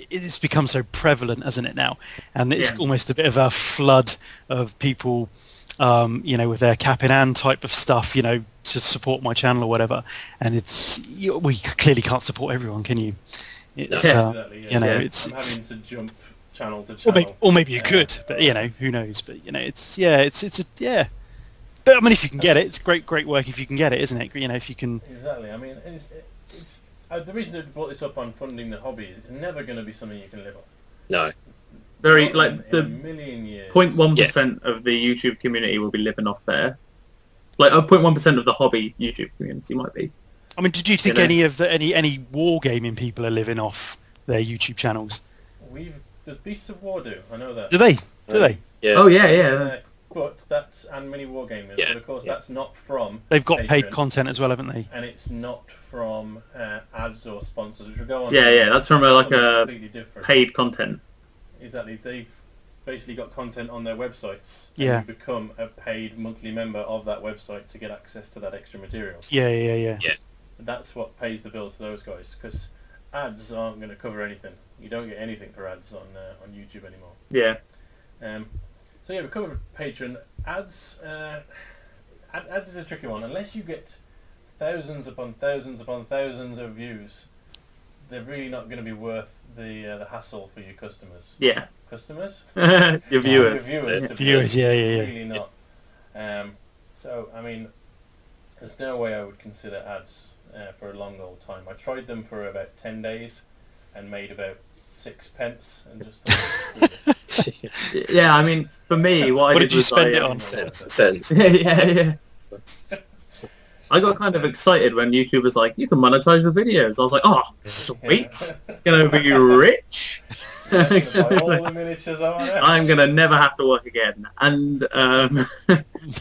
it's become so prevalent, hasn't it now? And it's almost a bit of a flood of people, with their cap in hand type of stuff, to support my channel or whatever. And we clearly can't support everyone, can you? It's, exactly, I'm having to jump channel to channel. Or maybe you could, but who knows? But But I mean, if you can get it, it's great work. If you can get it, isn't it? If you can. Exactly. I mean, it's the reason I brought this up on funding the hobby is it's never going to be something you can live off. No. Very Not like in the a million years. 0.1% of the YouTube community will be living off there. Like 0.1% of the hobby YouTube community might be. I mean, did you think any wargaming people are living off their YouTube channels? Does Beasts of War do? I know that. Do they? Do they? Yeah. Oh yeah. But that's and mini wargamers. Yeah, But of course, that's not from. They've got Patreon, paid content as well, haven't they? and it's not from ads or sponsors, which will go on. Yeah. That's from a completely different. paid content. Exactly. They've basically got content on their websites. Yeah. And you become a paid monthly member of that website to get access to that extra material. Yeah. That's what pays the bills to those guys, because ads aren't going to cover anything. You don't get anything for ads on YouTube anymore. Yeah. So yeah, we covered Patreon. Ads is a tricky one. Unless you get thousands upon thousands upon thousands of views, they're really not going to be worth the hassle for your customers. Yeah. Customers? Your Your viewers. viewers. Viewers, yeah. Really not. So, I mean, there's no way I would consider ads for a long old time. I tried them for about 10 days and made about 6 pence and just thought, Yeah, I mean, for me, what did you spend it on? Cents. Yeah. I got kind of excited when YouTube was like, you can monetize your videos. I was like, oh, sweet. Gonna be rich. buy all the miniatures I want. I'm gonna never have to work again. And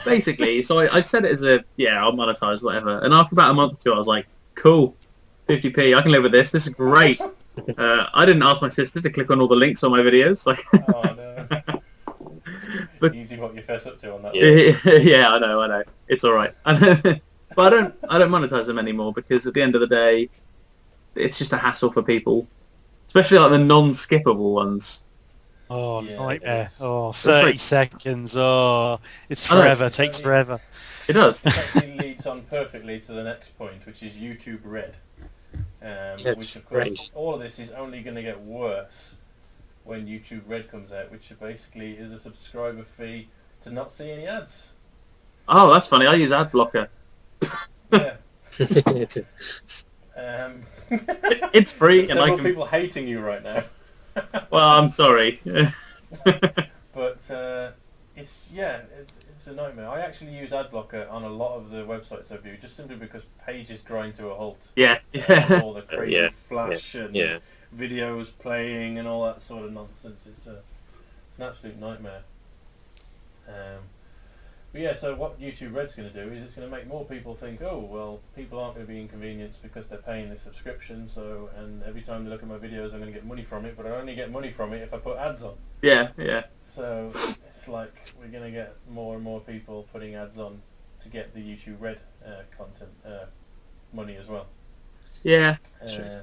basically, so I said it as I'll monetize whatever. And after about a month or two, I was like, cool, 50p, I can live with this. This is great. I didn't ask my sister to click on all the links on my videos. Like, Oh no. But- easy what you fess up to on that. yeah, I know. It's all right. But I don't monetize them anymore because at the end of the day, it's just a hassle for people, especially like the non-skippable ones. Oh, Yeah, nightmare. it is. Oh, like- 30 seconds. Oh, it's I know. forever. Takes forever. It does. This actually leads on perfectly to the next point, which is YouTube Red. Yes, Which, of course, strange. all of this is only going to get worse when YouTube Red comes out, which basically is a subscriber fee to not see any ads. Oh, that's funny. I use ad blocker. Yeah. It's free, There's and I several can. people hating you right now. Well, I'm sorry. But it's a nightmare. I actually use ad blocker on a lot of the websites I view, just simply because pages grind to a halt. Yeah. With all the crazy Yeah, flash and yeah. videos playing and all that sort of nonsense. It's an absolute nightmare. But yeah, so what YouTube Red's going to do is it's going to make more people think, oh, well, people aren't going to be inconvenienced because they're paying this subscription, so, and every time they look at my videos I'm going to get money from it, but I only get money from it if I put ads on. Yeah. So it's like we're going to get more and more people putting ads on to get the YouTube Red content money as well. Yeah. Yeah.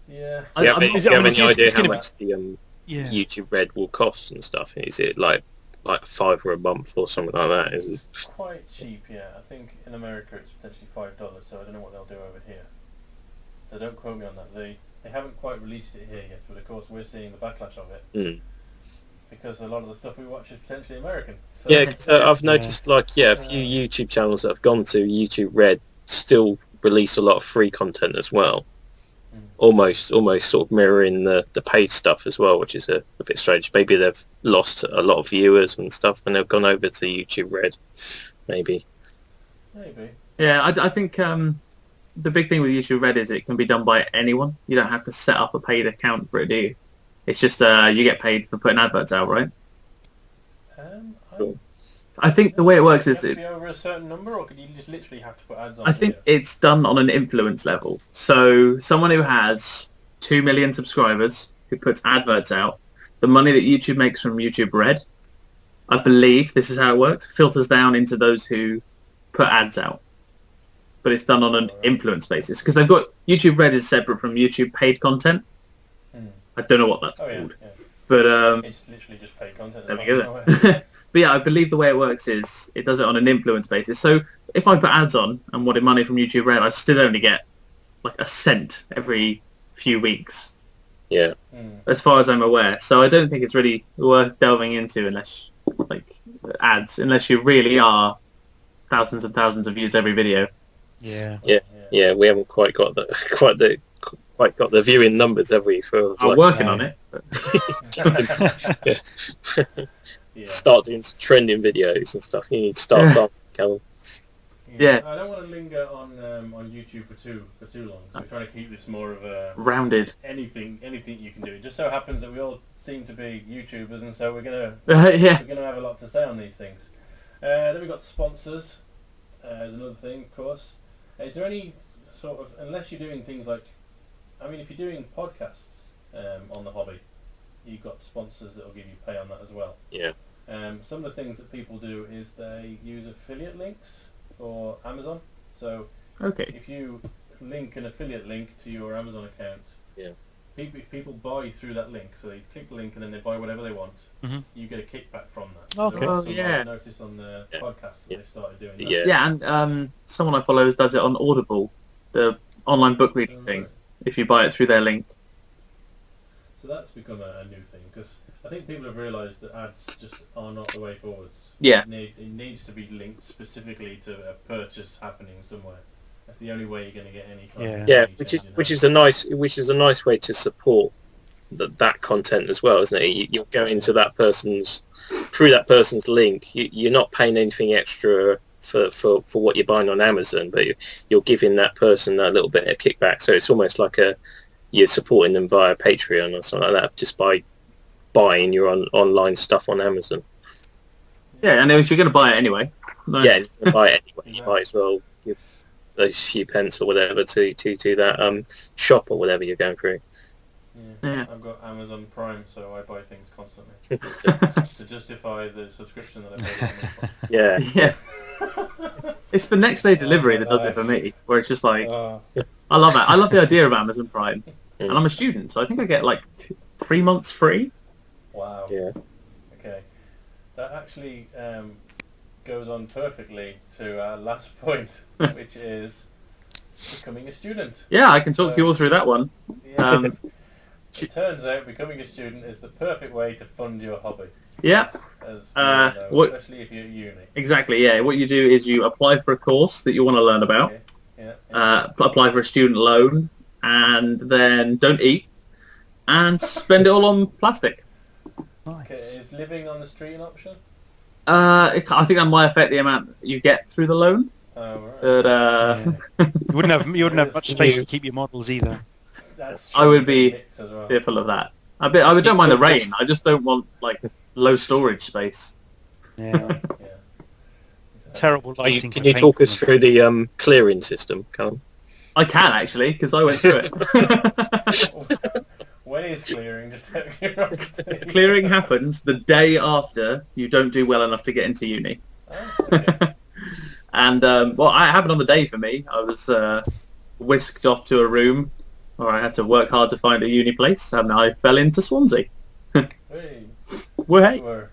Do you have, I- I'm- any- do is you it- I have mean, any it's idea how gonna be- much the Yeah. YouTube Red will cost and stuff? Is it like $5 a month or something like that? Is it? It's quite cheap, yeah. I think in America it's potentially $5, so I don't know what they'll do over here. So don't quote me on that. They haven't quite released it here yet, but of course we're seeing the backlash of it Mm. because a lot of the stuff we watch is potentially American. So Yeah, 'cause, I've noticed a few YouTube channels that have gone to YouTube Red still release a lot of free content as well. Almost sort of mirroring the paid stuff as well, which is a bit strange. Maybe they've lost a lot of viewers and stuff and they've gone over to YouTube Red, maybe. maybe. Yeah. I think the big thing with YouTube Red is it can be done by anyone. You don't have to set up a paid account for it, do you? It's just you get paid for putting adverts out, right? Cool. I think the way it works is Does it have to be over a certain number, or could you just literally have to put ads on? I think it's done on an influence level. So someone who has 2 million subscribers who puts adverts out, the money that YouTube makes from YouTube Red, I believe this is how it works, filters down into those who put ads out. But it's done on an influence basis because they've got YouTube Red is separate from YouTube paid content. I don't know what that's Oh yeah, called, yeah. but It's literally just paid content. there we as go. well. then. But yeah, I believe the way it works is it does it on an influence basis. So if I put ads on and wanted money from YouTube Red, I still only get like a cent every few weeks, Yeah. as far as I'm aware. So I don't think it's really worth delving into unless unless you really are thousands and thousands of views every video. Yeah. Yeah, we haven't quite got the viewing numbers, have we? For I'm working on it. But Yeah. start doing some trending videos and stuff. You need to start dancing, Callum. Yeah. I don't want to linger on YouTube for too long. So we're trying to keep this more of a rounded. anything you can do. It just so happens that we all seem to be YouTubers, and so we're gonna Yeah. have a lot to say on these things. Then we've got sponsors. As another thing, of course. Is there any sort of, unless you're doing things like, I mean, if you're doing podcasts on the hobby, you've got sponsors that will give you pay on that as well. Yeah. Some of the things that people do is they use affiliate links for Amazon. So Okay. if you link an affiliate link to your Amazon account, Yeah. if people buy through that link, so they click the link and then they buy whatever they want, you get a kickback from that. Okay. There are Oh, some yeah. I've noticed on the podcasts that they've started doing that. Yeah. Yeah, and someone I follow does it on Audible, the online book reading thing. If you buy it through their link. So that's become a new thing, because I think people have realised that ads just are not the way forwards. Yeah. It needs to be linked specifically to a purchase happening somewhere. That's the only way you're going to get any kind of Yeah, change in which is a nice way to support that content as well, isn't it? You're going to through that person's link. You're not paying anything extra for what you're buying on Amazon, but you're giving that person a little bit of kickback. So it's almost like you're supporting them via Patreon or something like that, just by buying your online stuff on Amazon. Yeah, and if you're going to buy it anyway. No. Yeah, you can buy it anyway. You might as well give those few pence or whatever to that shop or whatever you're going through. Yeah. I've got Amazon Prime, so I buy things constantly So, to justify the subscription that I pay for. yeah, Yeah. It's the next day delivery that does it for me, where it's just like, Uh, I love that. I love the idea of Amazon Prime. And I'm a student, so I think I get like 3 months free. Wow. Yeah. Okay. That actually goes on perfectly to our last point, which is becoming a student. Yeah, I can talk you all through that one. Yeah. It turns out becoming a student is the perfect way to fund your hobby. Yeah. As we all know, especially if you're at uni. Exactly, yeah. What you do is you apply for a course that you want to learn about, Okay. Yeah. apply for a student loan, and then don't eat, and spend it all on plastic. Okay. Is living on the street an option? I think that might affect the amount you get through the loan. Oh, right. But You wouldn't have much space to keep your models either. That's I would be nicked as well. fearful of that. I don't mind the rain. I just don't want like low storage space. Yeah. Yeah. Terrible lighting. Can you talk us through the clearing system, Callum? I can actually, because I went through it. When is clearing? Just out of curiosity. Clearing happens the day after you don't do well enough to get into uni. Oh, okay. And well, it happened on the day for me. I was whisked off to a room where I had to work hard to find a uni place, and I fell into Swansea. Hey. Well, hey. Were-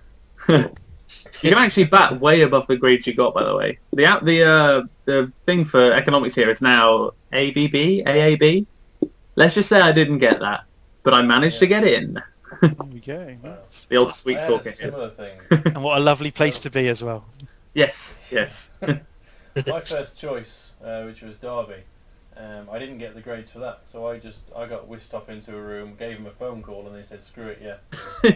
You can actually bat way above the grades you got, by the way. The thing for economics here is now ABB, AAB. Let's just say I didn't get that, but I managed to get in. There we go. The old sweet I had a talking. similar thing. And what a lovely place to be as well. Yes, yes. My first choice, which was Derby, I didn't get the grades for that, so I got whisked off into a room, gave them a phone call, and they said, "Screw it, yeah."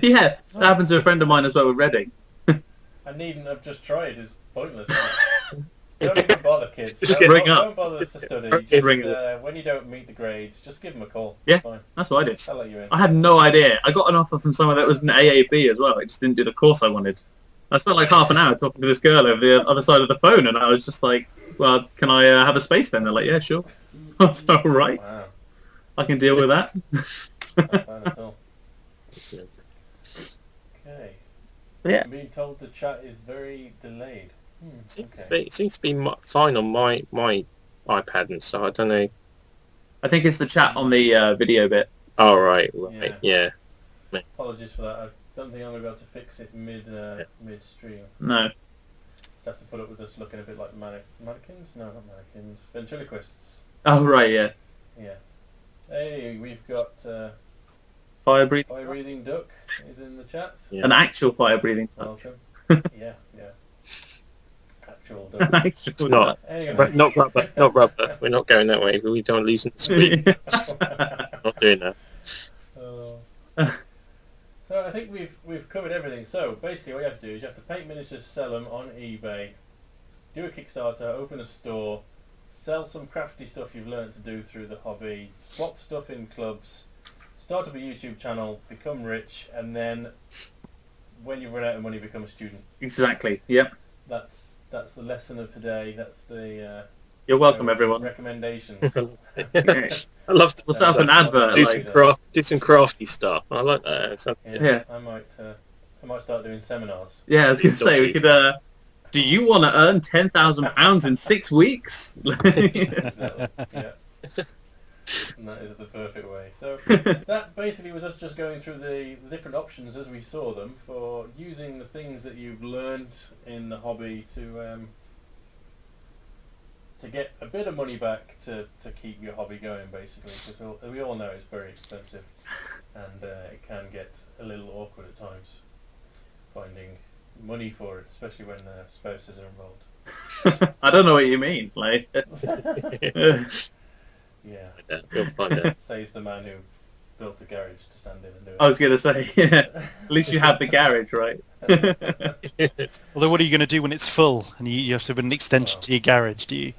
Yeah, that happened to a friend of mine as well with Reading. I needn't have just tried. It's pointless. Don't even bother, kids. Just Don't, ring don't up. bother to study. Just Just, ring up. when you don't meet the grades, just give them a call. Yeah. It's fine. That's what I did. I'll let you in. I had no idea. I got an offer from someone that was an AAB as well. I just didn't do the course I wanted. I spent like half an hour talking to this girl over the other side of the phone, and I was just like, well, can I have a space then? They're like, yeah, sure. I was all right. Wow. I can deal with that. Not bad at all. Okay. Yeah. I'm being told the chat is very delayed. It seems to be fine on my iPad and so I don't know. I think it's the chat on the video bit. Oh, right. Yeah. Apologies for that. I don't think I'm going to be able to fix it mid-stream. No. Have to put up with us looking a bit like mannequins? No, not mannequins. Ventriloquists. Oh, right, yeah. Yeah. Hey, we've got Fire-breathing. fire-breathing duck is in the chat. Yeah. An actual fire-breathing. Welcome. Yeah. Actual An duck. actual It's not. Anyway. But not rubber. We're not going that way. We don't lose the speed. Not doing that. So I think we've covered everything. So basically what you have to do is you have to paint miniatures, sell them on eBay, do a Kickstarter, open a store, sell some crafty stuff you've learned to do through the hobby, swap stuff in clubs, start up a YouTube channel, become rich, and then when you run out of money become a student. Exactly, yep. That's the lesson of today. That's the You're welcome, everyone. recommendations. I love to We'll set up an advert. do some crafty stuff. I like that. So, Yeah. I might start doing seminars. Yeah, I was going to say, we could, do you want to earn £10,000 in 6 weeks? Yeah. And that is the perfect way. So that basically was us just going through the different options as we saw them for using the things that you've learned in the hobby to get a bit of money back to keep your hobby going, basically, because we all know it's very expensive and it can get a little awkward at times finding money for it, especially when spouses are involved. I don't know what you mean. Like, Yeah, you'll find out. says the man who built a garage to stand in and do it. I was going to say, yeah, at least you have the garage, right? Although what are you going to do when it's full and you have to put an extension to your garage, do you?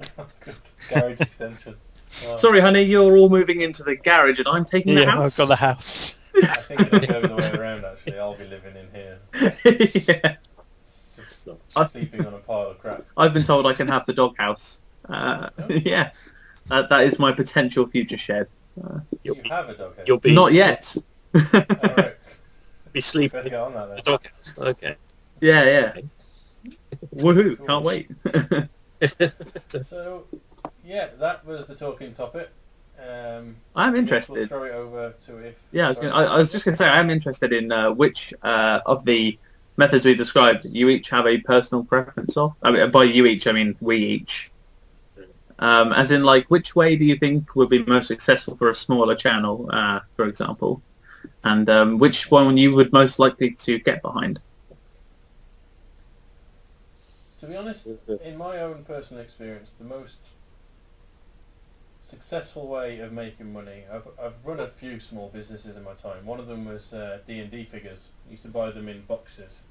Garage extension. Well, Sorry, honey, you're all moving into the garage and I'm taking the Yeah, house. I've got the house. I think it'll go the way around, actually. I'll be living in here, Yeah. just sleeping on a pile of crap. I've been told I can have the doghouse. Yeah, that is my potential future shed. You have a dog house? You'll be Not yet. Alright, be sleeping let's in get on that the then. doghouse. Okay. Yeah, yeah. Woohoo! Cool. Can't wait. So, yeah, that was the talking topic. I'm We'll interested. throw it over to if. Yeah, I was just going to say I am interested in which of the methods we described you each have a personal preference of. I mean, by you each, I mean we each. As in, like, which way do you think would be most successful for a smaller channel, for example? And which one you would most likely to get behind? To be honest, in my own personal experience, the most successful way of making money, I've run a few small businesses in my time. One of them was D&D figures. I used to buy them in boxes,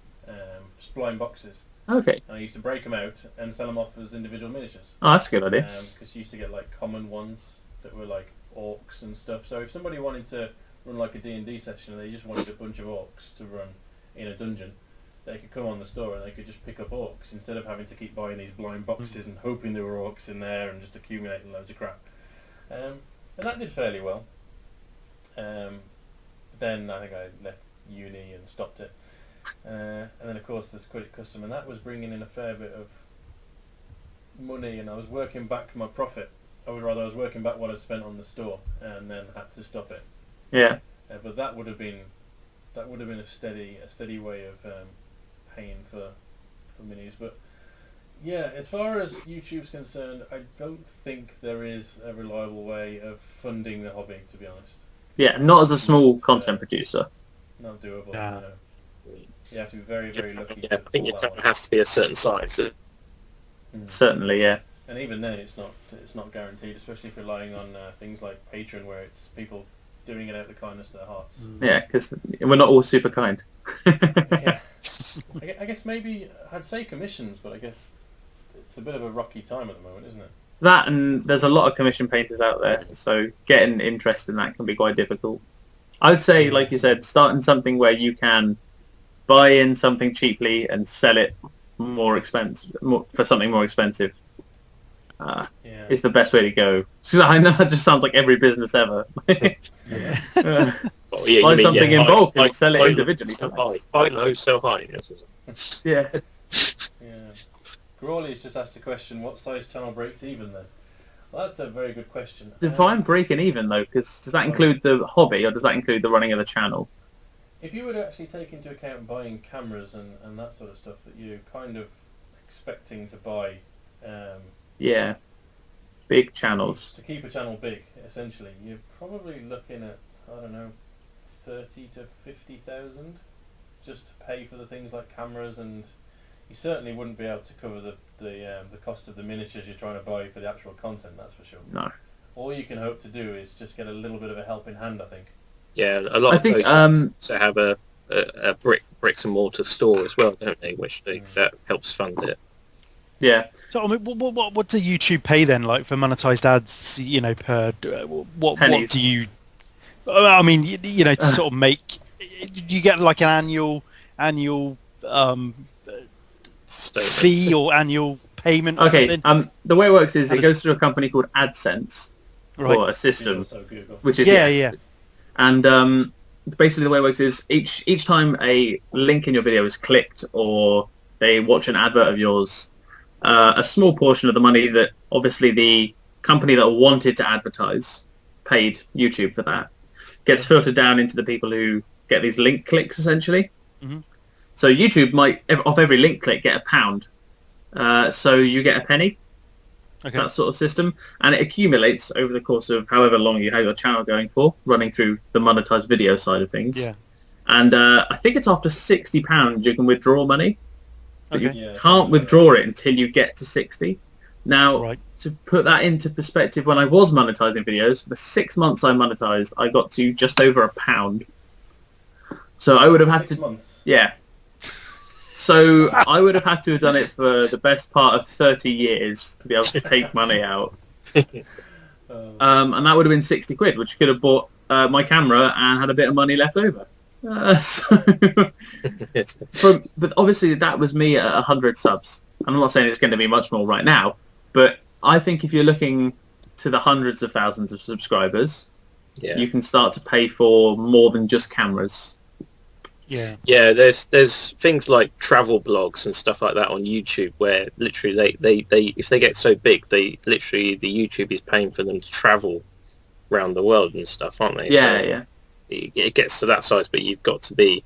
just blind boxes. Okay. And I used to break them out and sell them off as individual miniatures. Oh, that's a good idea. Because you used to get like common ones that were like orcs and stuff. So if somebody wanted to run like a D&D session and they just wanted a bunch of orcs to run in a dungeon, they could come on the store and they could just pick up orcs instead of having to keep buying these blind boxes and hoping there were orcs in there and just accumulating loads of crap. And that did fairly well. Then I think I left uni and stopped it. And then of course there's Credit Custom, and that was bringing in a fair bit of money, and I was working back my profit. I was working back what I spent on the store, and then had to stop it. Yeah. But that would have been a steady way of paying for minis. But yeah, as far as YouTube's concerned, I don't think there is a reliable way of funding the hobby, to be honest. Yeah, not as a small content producer. Not doable. Yeah. No. You have to be very, very lucky. Yeah, I think your channel has to be a certain size. Certainly, yeah. And even then, it's not guaranteed, especially if you're relying on things like Patreon, where it's people doing it out of the kindness of their hearts. Yeah, because we're not all super kind. Yeah. I guess maybe I'd say commissions, but I guess it's a bit of a rocky time at the moment, isn't it? That, and there's a lot of commission painters out there, so getting interest in that can be quite difficult. I would say, like you said, starting something where you can buy in something cheaply and sell it for something more expensive is the best way to go. So I know that just sounds like every business ever. Yeah. Buy something in bulk and sell it individually. Buy low, sell high. Yeah. Yeah. Crawley's just asked a question, what size channel breaks even then? Well, that's a very good question. Define breaking even though, because does that include the hobby or does that include the running of the channel? If you were to actually take into account buying cameras and that sort of stuff that you're kind of expecting to buy, yeah, big channels. To keep a channel big, essentially, you're probably looking at, I don't know, 30 to 50,000 just to pay for the things like cameras, and you certainly wouldn't be able to cover the cost of the miniatures you're trying to buy for the actual content, that's for sure. No. All you can hope to do is just get a little bit of a helping hand, I think. Yeah, a lot of those to have a bricks and mortar store as well, don't they? Which that helps fund it. Yeah. So I mean, what do YouTube pay then? Like for monetized ads, you know, per what do you? I mean, you know, to sort of make, do you get like an annual fee or annual payment? Or okay. Something? The way it works is it goes through a company called AdSense, or a system, which is yeah. And basically the way it works is each time a link in your video is clicked or they watch an advert of yours, a small portion of the money that obviously the company that wanted to advertise paid YouTube for that gets filtered down into the people who get these link clicks essentially. Mm-hmm. So YouTube might, off every link click, get £1. So you get a penny. Okay. That sort of system, and it accumulates over the course of however long you have your channel going for, running through the monetized video side of things. Yeah. And I think it's after £60 you can withdraw money, but okay. you can't withdraw it until you get to 60. Now, to put that into perspective, when I was monetizing videos, for the 6 months I monetized, I got to just over £1. So I would have had 6 months. Yeah. So I would have had to have done it for the best part of 30 years to be able to take money out. And that would have been 60 quid, which could have bought my camera and had a bit of money left over. But obviously that was me at 100 subs. I'm not saying it's going to be much more right now, but I think if you're looking to the hundreds of thousands of subscribers, you can start to pay for more than just cameras. Yeah, there's things like travel blogs and stuff like that on YouTube where literally they if they get so big, the YouTube is paying for them to travel around the world and stuff, aren't they? Yeah, So yeah. it gets to that size, but you've got to be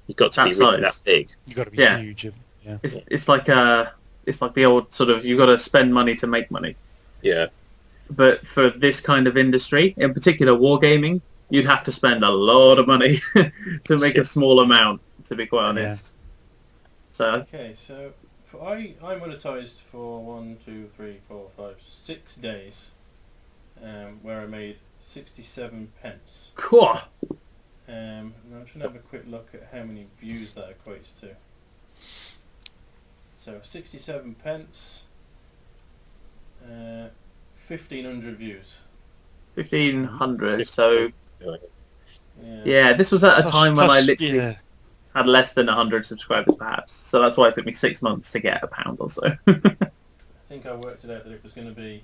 That really size. that big. You got to be Yeah. huge. Yeah. It's like the old sort of, you got to spend money to make money. Yeah. But for this kind of industry, in particular wargaming, you'd have to spend a lot of money to make a small amount, to be quite honest. So Okay, so I monetized for 1, 2, 3, 4, 5, 6 days, where I made 67 pence. cool. And I'm trying to have a quick look at how many views that equates to. So 67 pence, 1,500 views. 1,500. So Yeah. yeah, this was at a Plus- time when I plus- literally yeah. had less than 100 subscribers, perhaps. So that's why it took me 6 months to get £1 or so. I think I worked it out that it was going to be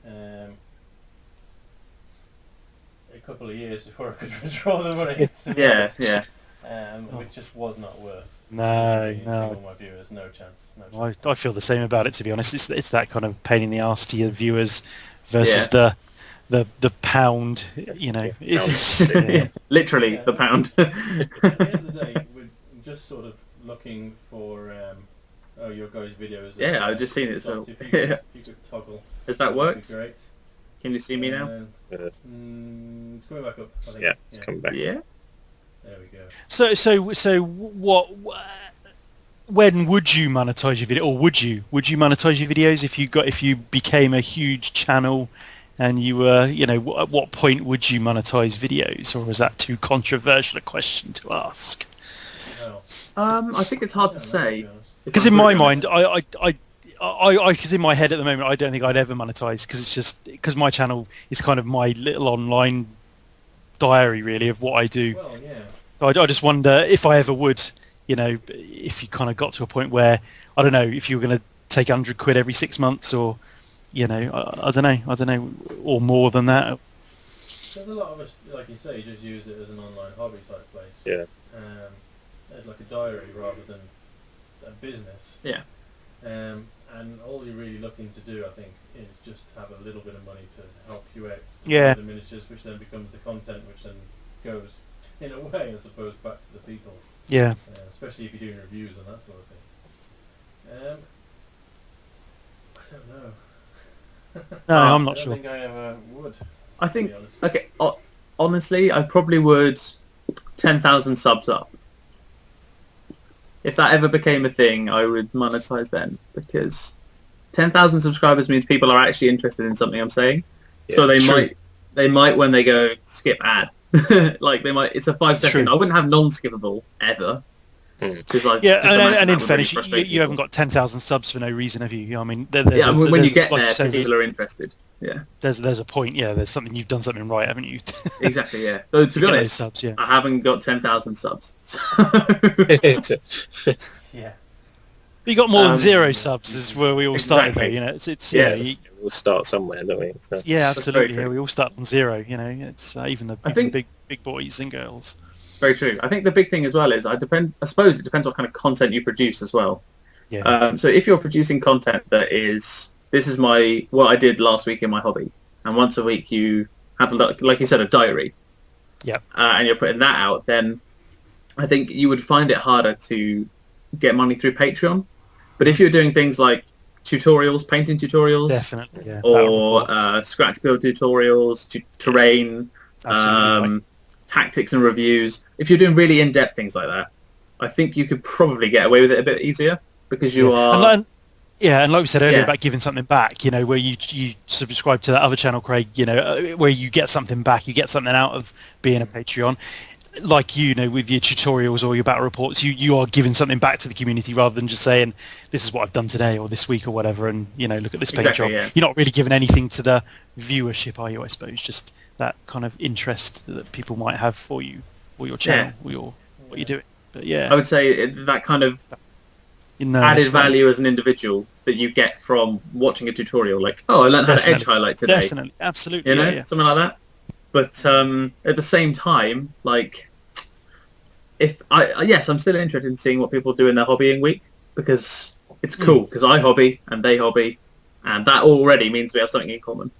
a couple of years before I could withdraw the money. To be Yeah, honest. yeah. Which just was not worth. No, seeing no. all my viewers, no chance. No chance. I feel the same about it, to be honest. It's that kind of pain in the arse to your viewers versus the pound, you know. It's, yeah. Literally Yeah. the pound. At the end of the day, we're just sort of looking for your guys' videos. Yeah, I've just seen it, so- If you could toggle. Has that that'd worked? be great. Can you see me now? It's coming back up. I think. Yeah, it's coming back. Yeah. There we go. So what? When would you monetize your video, or would you monetize your videos if you became a huge channel, and you were, you know, at what point would you monetize videos, or is that too controversial a question to ask? Well, I think it's hard to I don't know, say. to be honest. if Because I'm in my brutally mind, honest. because in my head at the moment, I don't think I'd ever monetize, because it's just because my channel is kind of my little online diary, really, of what I do. Well, yeah. So I just wonder if I ever would, you know, if you kind of got to a point where, I don't know, if you were going to take £100 every 6 months, or, you know, I don't know, or more than that. There's a lot of us, like you say, just use it as an online hobby type place. Yeah. It's like a diary rather than a business. Yeah. And all you're really looking to do, I think, is just have a little bit of money to help you out. Yeah. The miniatures, which then becomes the content, which then goes, in a way, I suppose, back to the people. Yeah. Especially if you're doing reviews and that sort of thing. I don't know. No, I'm I not don't sure. think I ever would. I to think, be honest. okay, honestly, I probably would 10,000 subs up. If that ever became a thing, I would monetize then, because 10,000 subscribers means people are actually interested in something I'm saying. So Yeah, they might when they go skip ad. Like they might, it's a 5-second. True. I wouldn't have non-skippable ever. Cause I Yeah, just imagine and that in would fairness, really frustrate you haven't people. got 10,000 subs for no reason, have you? I mean, Yeah, I mean, when you get like there, you say, people are interested. Yeah, there's a point. Yeah, there's something, you've done something right, haven't you? exactly. Yeah. Though to be get those honest, subs, yeah. I haven't got 10,000 subs. So Yeah. You got more than Um, 0 subs is where we all started, though. Exactly. You know, it's Yes. we'll start somewhere, don't we? So. yeah, That's very absolutely. Yeah, true. we all start on 0. You know, it's even I think- the big boys and girls. very true. I think the big thing as well is I suppose it depends what kind of content you produce as well. Yeah, So if you're producing content that is, this is what I did last week in my hobby, and once a week you have, like you said, a diary, Yep. And you're putting that out, then I think you would find it harder to get money through Patreon. But if you're doing things like tutorials, painting tutorials, definitely. Yeah, or Battle reports. scratch build tutorials, terrain, Absolutely right. tactics and reviews. If you're doing really in-depth things like that, I think you could probably get away with it a bit easier because you Yeah. are. And like we said earlier Yeah. about giving something back, you know, where you subscribe to that other channel, Craig, you know, where you get something back, you get something out of being a Patreon. Like, you know, with your tutorials or your battle reports, you are giving something back to the community rather than just saying, this is what I've done today or this week or whatever, and, you know, look at this Patreon. Exactly, yeah. You're not really giving anything to the viewership, are you, I suppose? Just that kind of interest that people might have for you or your channel or what you're doing. But yeah, I would say that kind of no, added that's right. value as an individual that you get from watching a tutorial, like, oh, I learned how to edge Definitely. highlight today. Definitely, absolutely, You know, yeah. something like that. But at the same time, like, yes, I'm still interested in seeing what people do in their hobbying week because it's cool because I hobby and they hobby, and that already means we have something in common.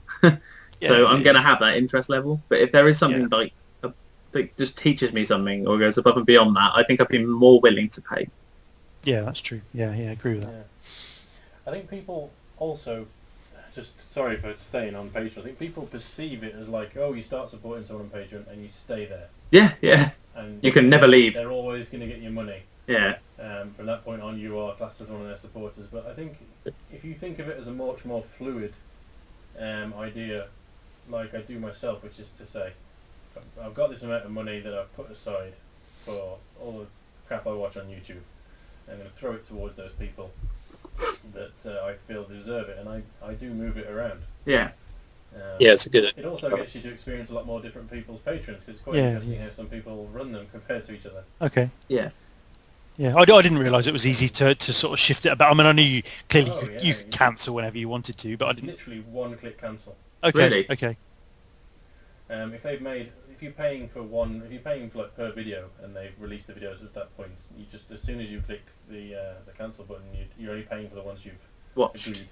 So I'm going to have that interest level. But if there is something like that just teaches me something or goes above and beyond that, I think I'd be more willing to pay. Yeah, that's true. Yeah, I agree with that. Yeah. I think people also, just sorry for staying on Patreon, I think people perceive it as like, oh, you start supporting someone on Patreon and you stay there. Yeah. And you can never leave. They're always going to get your money. Yeah. From that point on, you are classed as one of their supporters. But I think if you think of it as a much more fluid idea, like I do myself, which is to say, I've got this amount of money that I've put aside for all the crap I watch on YouTube. I'm going to throw it towards those people that I feel deserve it, and I do move it around. Yeah. It's a good. It also gets you to experience a lot more different people's patrons, because it's quite interesting how some people run them compared to each other. Okay. Yeah. Yeah, I didn't realise it was easy to sort of shift it about. I mean, I knew you clearly you could cancel whenever you wanted to, but I didn't. Literally one-click cancel. Okay. Really? Okay. If you're paying for like per video, and they've released the videos at that point, you just as soon as you click the cancel button, you're only paying for the ones you've watched agreed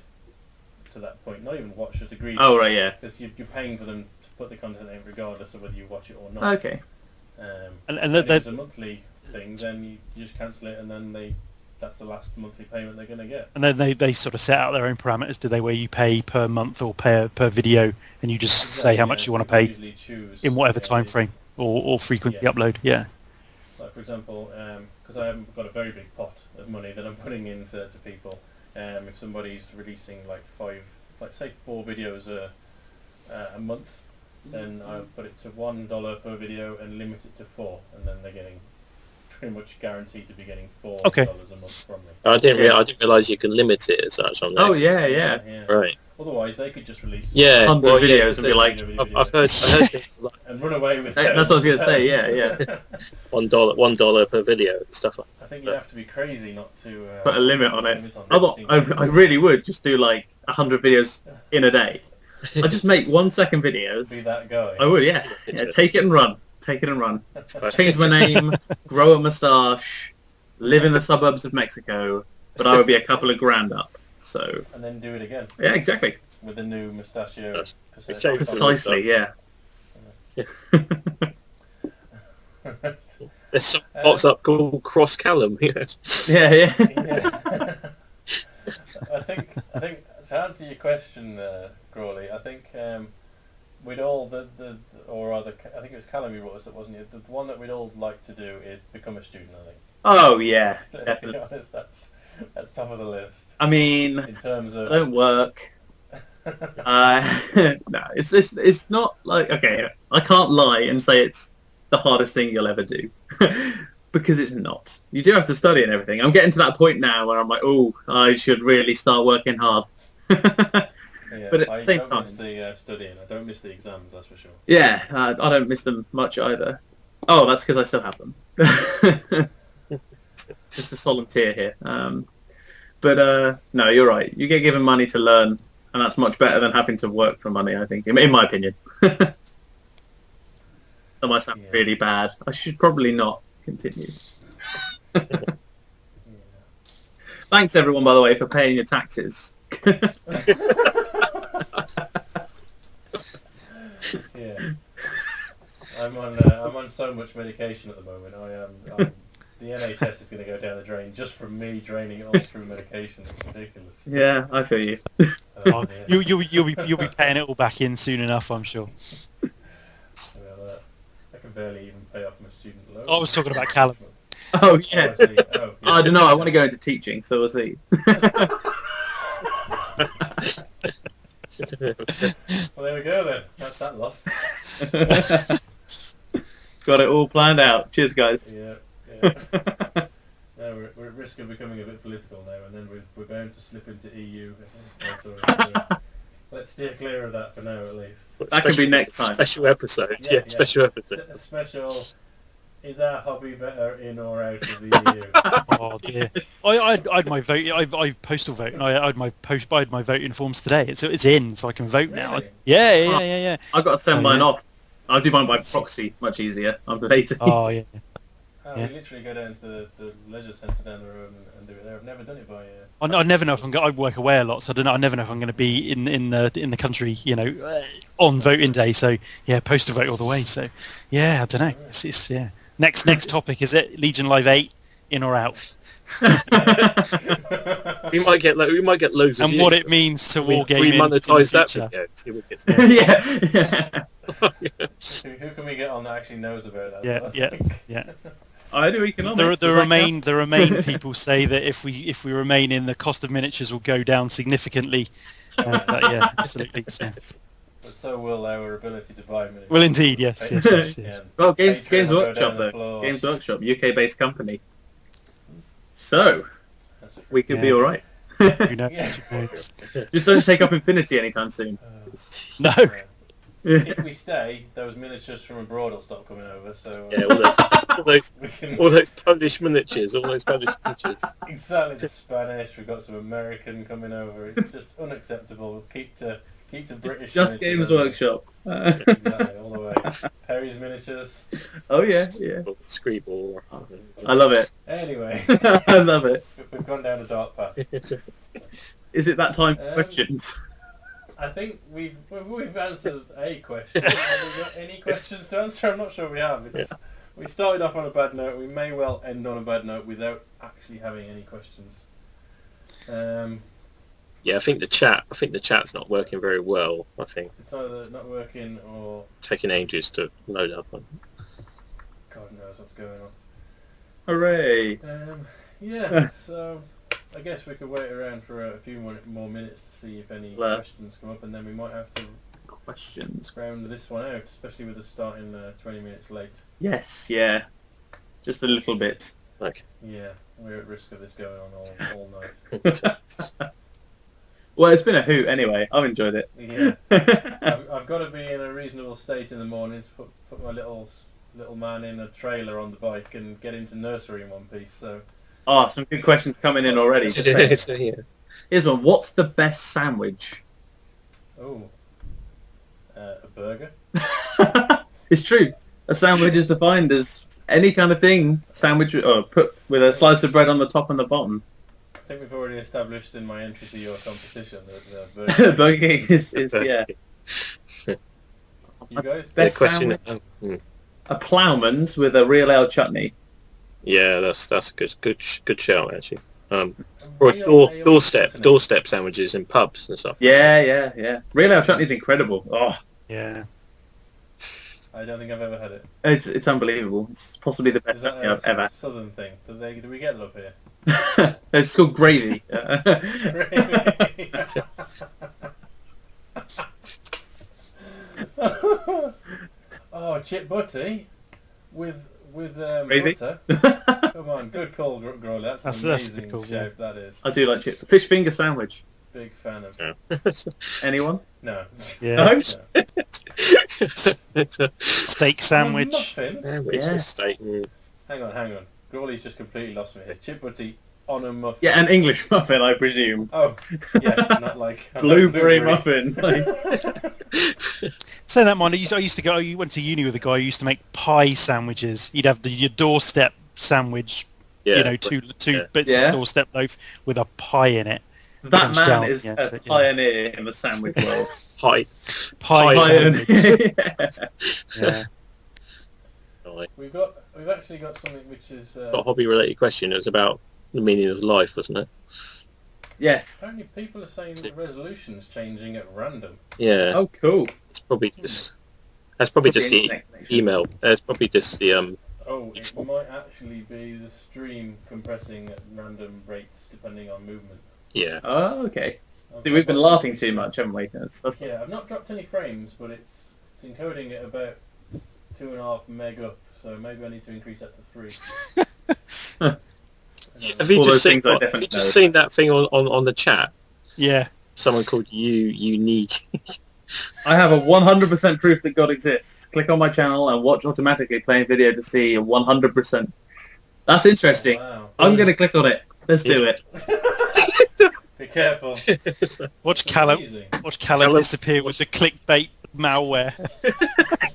to that point. Not even watched, just agreed. Oh right, yeah. Because you're paying for them to put the content in, regardless of whether you watch it or not. Okay. And if it's a monthly thing, then you just cancel it, and then that's the last monthly payment they're going to get. And then they sort of set out their own parameters, do they, where you pay per month or per video, and you just say how much you want to pay in whatever time frame or frequency upload. Yeah. Like for example, because I haven't got a very big pot of money that I'm putting into people. If somebody's releasing like 4 videos a month, then I put it to $1 per video and limit it to 4, and then they're getting pretty much guaranteed to be getting $4 a month from me. I didn't realise you can limit it as such on there. Oh yeah. Right. Otherwise, they could just release 100 videos and be like, I've heard things like and run away with. That's what I was going to say. Yeah. $1 per video and stuff like that. I think you have to be crazy not to put a limit on it. I really would just do like 100 videos in a day. I just make 1 second videos. Be that guy. I would, yeah. Take it and run. Change my name, grow a moustache, live in the suburbs of Mexico, but I would be a couple of grand up. So. And then do it again. Yeah, exactly. With the new mustachio. Precisely, yeah. There's some box up called Cross Callum. Yeah. I think to answer your question, Crawley, I think we'd all I think it was Callum who wrote us, wasn't it? The one that we'd all like to do is become a student. I think. Oh yeah, Let's definitely. be honest, that's top of the list. I mean, in terms of I don't work. No, it's not like, okay, I can't lie and say it's the hardest thing you'll ever do. Because it's not. You do have to study and everything. I'm getting to that point now where I'm like, oh, I should really start working hard. Yeah, but at the same time, I don't miss the studying. I don't miss the exams, that's for sure. Yeah, I don't miss them much either. Oh, that's because I still have them. Just a solemn tear here. But no, you're right. You get given money to learn, and that's much better than having to work for money, I think, in my opinion. That might sound really bad. I should probably not continue. Thanks, everyone, by the way, for paying your taxes. Yeah. I'm on so much medication at the moment. The NHS is going to go down the drain just from me draining it all through medication. It's ridiculous. Yeah, I feel you. You'll be paying it all back in soon enough, I'm sure. Well, I can barely even pay off my student loan. I was talking about Callum. Oh yeah. Oh, yeah. I don't know. I want to go into teaching, so we'll see. Well, there we go then. That's that loss. Got it all planned out. Cheers, guys. Yeah. No, we're at risk of becoming a bit political now, and then we're bound to slip into EU. Let's steer clear of that for now, at least. That could be next time. Special episode. Yeah, special episode. Special. Is our hobby better in or out of the EU? Oh dear. I had my vote. I postal vote, and I had my voting forms today. It's in, so I can vote now. Really? Yeah. I've got to send mine off. I'll do mine by proxy, much easier. I'm lazy. Oh yeah. Oh, Yeah. we literally go down to the leisure centre down the road and do it there. I've never done it by... I never know if I work away a lot, so I don't know. I never know if I'm going to be in the country, on voting day. So yeah, postal vote all the way. So yeah, I don't know. It's yeah. Next topic, is it Legion Live 8 in or out? We might get loads of And views. what it means to we wargaming monetize in the that future. video. See what gets there. Yeah. Who can we get on that actually knows about that? Yeah. I do economics. The remain people say that if we remain in, the cost of miniatures will go down significantly. And, yeah, absolutely. So. But so will our ability to buy miniatures. Well, indeed, yes. Well, Games Patreon will go Workshop down the though. floor. Games Workshop, UK-based company. So That's true. we could be all right. Who knows? Yeah. Who knows? Just don't take up Infinity anytime soon. No. If we stay, those miniatures from abroad will stop coming over. So Yeah, all those we can Polish miniatures, all those Polish miniatures. exactly the Spanish. We've got some American coming over. It's just unacceptable. Keep to British. Just miniatures Games only. Workshop. Exactly, all the way. Perry's miniatures. Oh yeah. Or Screeball. I love it. Anyway, I love it. we've gone down a dark path. Is it that time for questions? I think we've answered a question. Have we got any questions to answer? I'm not sure we have. We started off on a bad note. We may well end on a bad note without actually having any questions. Yeah, I think the chat's not working very well. I think It's either not working or taking ages to load up. God knows what's going on. Hooray! Yeah, so I guess we could wait around for a few more minutes to see if any questions come up, and then we might have to Questions. round this one out, especially with us starting 20 minutes late. Yes, yeah. Just a little bit. Like, Yeah, we're at risk of this going on all night. Well, it's been a hoot anyway. I've enjoyed it. Yeah, I've got to be in a reasonable state in the morning to put my little man in a trailer on the bike and get him to nursery in one piece. So Oh, some good questions coming in already. Just saying. so, yeah. Here's one. What's the best sandwich? a burger. It's true. A sandwich is defined as any kind of thing sandwich or put with a slice of bread on the top and the bottom. I think we've already established in my entry to your competition that Burger Burger King is yeah. You guys? Best question. sandwich? A ploughman's with a real ale chutney. Yeah, that's a good shout actually. Or Real ale doorstep chutney. sandwiches in pubs and stuff. Yeah. Real ale chutney's incredible. Oh, Yeah. I don't think I've ever had it. it's unbelievable. It's possibly the best Is that chutney I've ever. southern thing? Do we get it up here? It's called gravy. Oh, chip butty with Gravy? butter. Come on, good call, Grawley. That's an That's amazing cool, shape. That is. I do like chip. Fish finger sandwich. Big fan of. Yeah. Anyone? No. Yeah. No? Steak sandwich. Muffin? Sandwich, Yeah. steak. Hang on. Grawley's just completely lost me here. Chip butty on a muffin. Yeah, an English muffin, I presume. Oh, yeah, not like Blueberry muffin. Like, Saying that, mind, I used to go. You went to uni with a guy who used to make pie sandwiches. He'd have your doorstep sandwich. Yeah, two yeah. bits Yeah. of doorstep loaf with a pie in it. that Comes man down, is yeah, a so, yeah. pioneer in the sandwich world. Pie. Pie Pioneer. sandwich. Yeah. Yeah. Right. We've actually got something which is Got a hobby-related question. It was about the meaning of life, wasn't it? Yes. apparently people are saying that the resolution's changing at random. Yeah. Oh, cool. It's probably just. That's probably just the internet connection. email. It's probably just the Oh, it might actually be the stream compressing at random rates depending on movement. Yeah. Oh, okay. See, we've been laughing too much, haven't we? That's Yeah, I've not dropped any frames, but it's encoding at about 2.5 meg up, so maybe I need to increase that to 3. Have you All just those seen? things I Have you definitely just know. seen that thing on the chat? Yeah. Someone called unique. I have a 100% proof that God exists. Click on my channel and watch automatically playing video to see a 100%. That's interesting. Wow. I'm going to click on it. Let's do it. Be careful. Watch Callum. Amazing. Watch Callum Callum- disappear with the clickbait malware.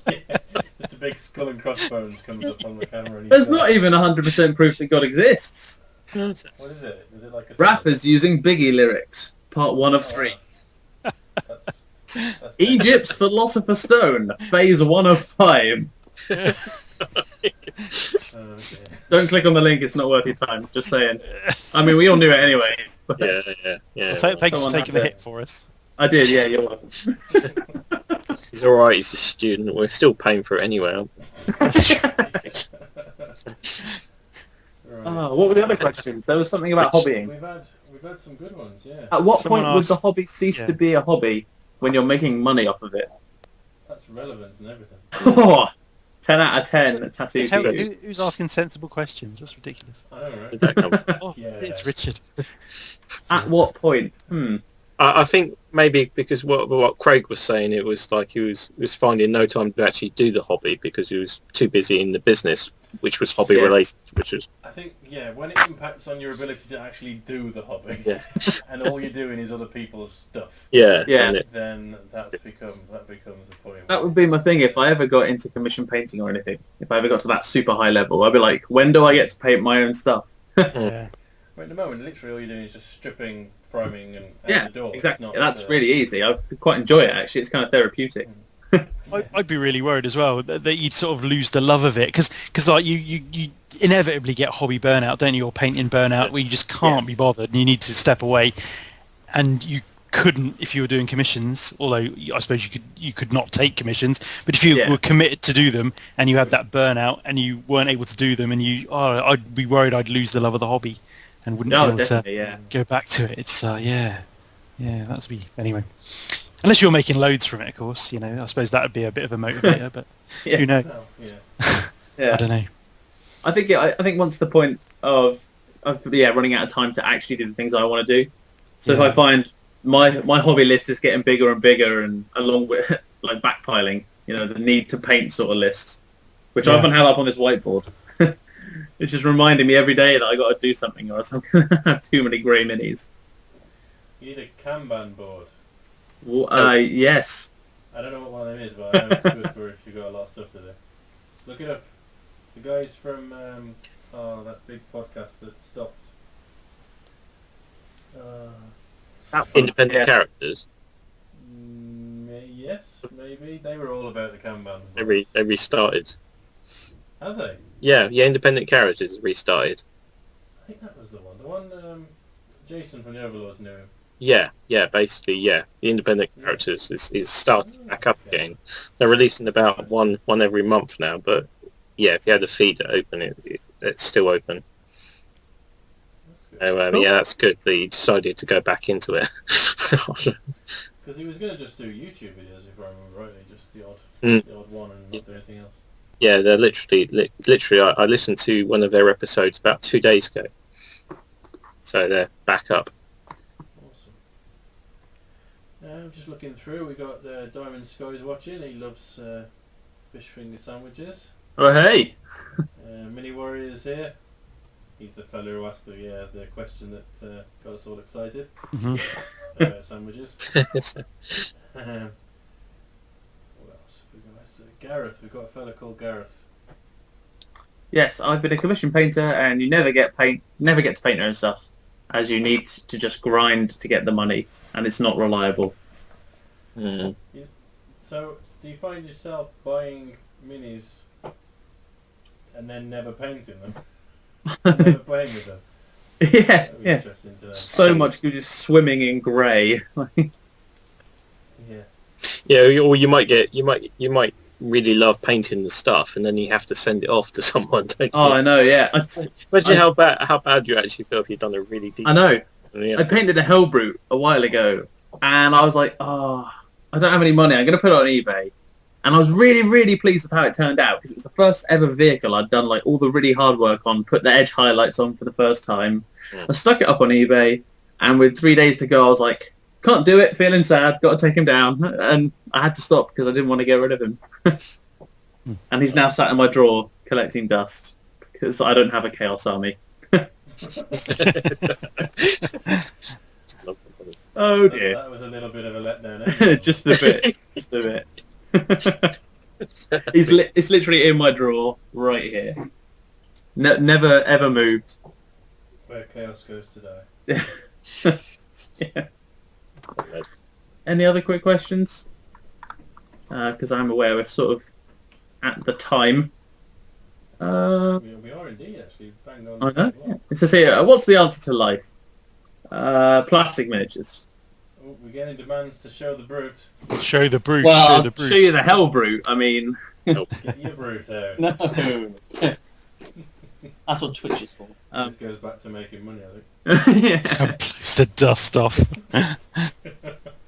Yeah, just a big skull and crossbones comes up on the camera. And There's not even 100% proof that God exists. What is it? Is it like a Rappers using Biggie lyrics. Part 1 of 3. That's Egypt's Philosopher's Stone. Phase 1 of 5. okay. Don't click on the link, it's not worth your time. Just saying. I mean, we all knew it anyway. But Yeah. Well, thanks for someone taking had the to- hit for us. I did, yeah, you're welcome. He's alright, he's a student. We're still paying for it anyway, aren't Right. What were the other questions? There was something about hobbying. We've had some good ones, yeah. At what Someone point would the asked- hobby cease yeah. to be a hobby when you're making money off of it? That's relevant and everything. Oh, 10 out of 10 tattoo Hell, to you. who's asking sensible questions? That's ridiculous. I know, right? Did that come? Oh, Yeah. it's Richard. At what point? I think maybe because what Craig was saying, it was like he was finding no time to actually do the hobby because he was too busy in the business, which was hobby Yeah. related, which was I think, yeah, when it impacts on your ability to actually do the hobby, Yeah. and all you're doing is other people's stuff, yeah. Yeah. and it- then that becomes a point. That would be my thing if I ever got into commission painting or anything. If I ever got to that super high level, I'd be like, when do I get to paint my own stuff? Yeah. But at the moment, literally all you're doing is just stripping, priming, and Yeah, the door. It's exactly. not, That's really easy. I quite enjoy it, actually. It's kind of therapeutic. I'd be really worried as well that you'd sort of lose the love of it because like you inevitably get hobby burnout, don't you, or painting burnout where you just can't be bothered and you need to step away, and you couldn't if you were doing commissions, although I suppose you could not take commissions, but if you were committed to do them and you had that burnout and you weren't able to do them and I'd be worried I'd lose the love of the hobby and wouldn't be able to go back to it. It's that's be anyway. Unless you're making loads from it, of course. You know, I suppose that would be a bit of a motivator, but who knows? Yeah. I don't know. I think once the point of running out of time to actually do the things I want to do. So if I find my hobby list is getting bigger and bigger, and along with like backpiling, the need to paint sort of list, which I often have up on this whiteboard. It's just reminding me every day that I got to do something, or else I'm going to have too many grey minis. You need a Kanban board. Yes. I don't know what one of them is, but I know it's good for if you've got a lot of stuff to do. Look it up. The guys from that big podcast that stopped. independent characters. Yes, maybe. They were all about the Kanban They boards. restarted. Have they? Yeah, independent characters restarted. I think that was the one. The one Jason from the Overlords knew him. Yeah, basically, yeah. The independent characters is starting back up again. They're releasing about one every month now, but yeah, if you had a feed to open it's still open. That's good. So yeah, that's good that he decided to go back into it. Because he was going to just do YouTube videos, if I remember rightly, just the odd one and not do anything else. Yeah, they're literally. I listened to one of their episodes about 2 days ago, so they're back up. Awesome. I'm just looking through. We got Diamond Skies watching. He loves fish finger sandwiches. Oh, hey. Mini Warrior's here. He's the fellow who asked the question that got us all excited about sandwiches. What else have we got? Gareth. We've got a fellow called Gareth. Yes, I've been a commission painter, and you never get to paint your own stuff, as you need to just grind to get the money, and it's not reliable. Mm. So, do you find yourself buying minis and then never painting them? Never playing with them? Yeah, That'd be yeah. interesting to know. So much good just swimming in grey. Yeah. Yeah, or you might really love painting the stuff, and then you have to send it off to someone. Don't Oh, you? I know. Yeah, Imagine how bad you actually feel if you've done a really decent. I know. and you I have to- painted a Hellbrute a while ago, and I was like, I don't have any money. I'm going to put it on eBay. And I was really, really pleased with how it turned out, because it was the first ever vehicle I'd done like all the really hard work on, put the edge highlights on for the first time. Yeah. I stuck it up on eBay, and with 3 days to go, I was like, can't do it, feeling sad, got to take him down. And I had to stop because I didn't want to get rid of him. And he's now sat in my drawer collecting dust, because I don't have a Chaos Army. Oh dear. That was a little bit of a letdown. Just a bit. Just a bit. It's literally in my drawer right here. Never ever moved. Where chaos goes to die. Yeah. Any other quick questions? Because I'm aware we're sort of at the time. We are indeed, actually. Bang on. I know. Yeah. It says here, what's the answer to life? Plastic miniatures. Oh, we're getting demands to show the brute. Show the brute. Well, show I'll the brute. show you the hell brute. I mean, Get your brute out. no. That's what Twitch is for. This goes back to making money, I think. Yeah. Blows the dust off.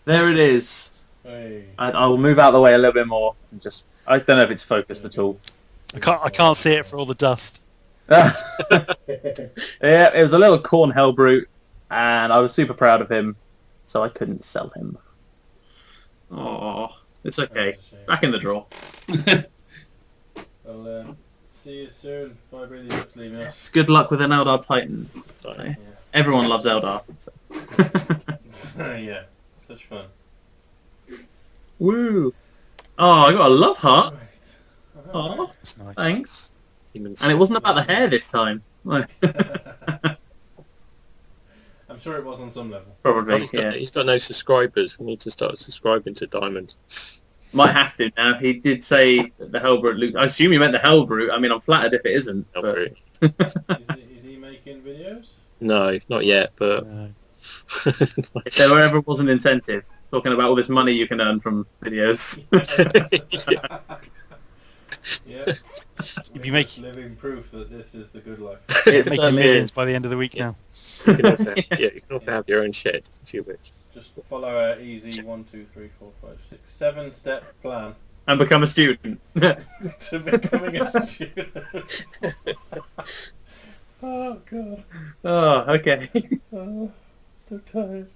There it is. Hey. I will move out of the way a little bit more. And just, I don't know if it's focused at all. I can't see it for all the dust. Yeah, it was a little corn hell brute, and I was super proud of him, so I couldn't sell him. Oh, it's okay. That's a shame. Back in the drawer. Well, see you soon. Bye, Brady. Just leaving us. Yes, good luck with an Eldar Titan. Sorry. Everyone loves Eldar. So. Yeah, such fun. Woo! Oh, I got a love heart. Right. Oh, That's nice. thanks. Demons. And it wasn't about the hair this time. I'm sure it was on some level. Oh, Probably, yeah. he's got no subscribers. We need to start subscribing to Diamond. Might have to now. He did say that the Hellbrute looked... I assume he meant the Hellbrute. I mean, I'm flattered if it isn't. Not But... really. Is he making videos? No, not yet, but... If there ever was an incentive, talking about all this money you can earn from videos. Yeah. You'd be making- living proof that this is the good life. It Making certainly millions is. by the end of the week now. you can also, you can also have your own shed, if you wish. Just follow our easy 1, 2, 3, 4, 5, 6, 7-step plan And become a student. to becoming a student. Oh god. Oh, okay. Oh, so tired.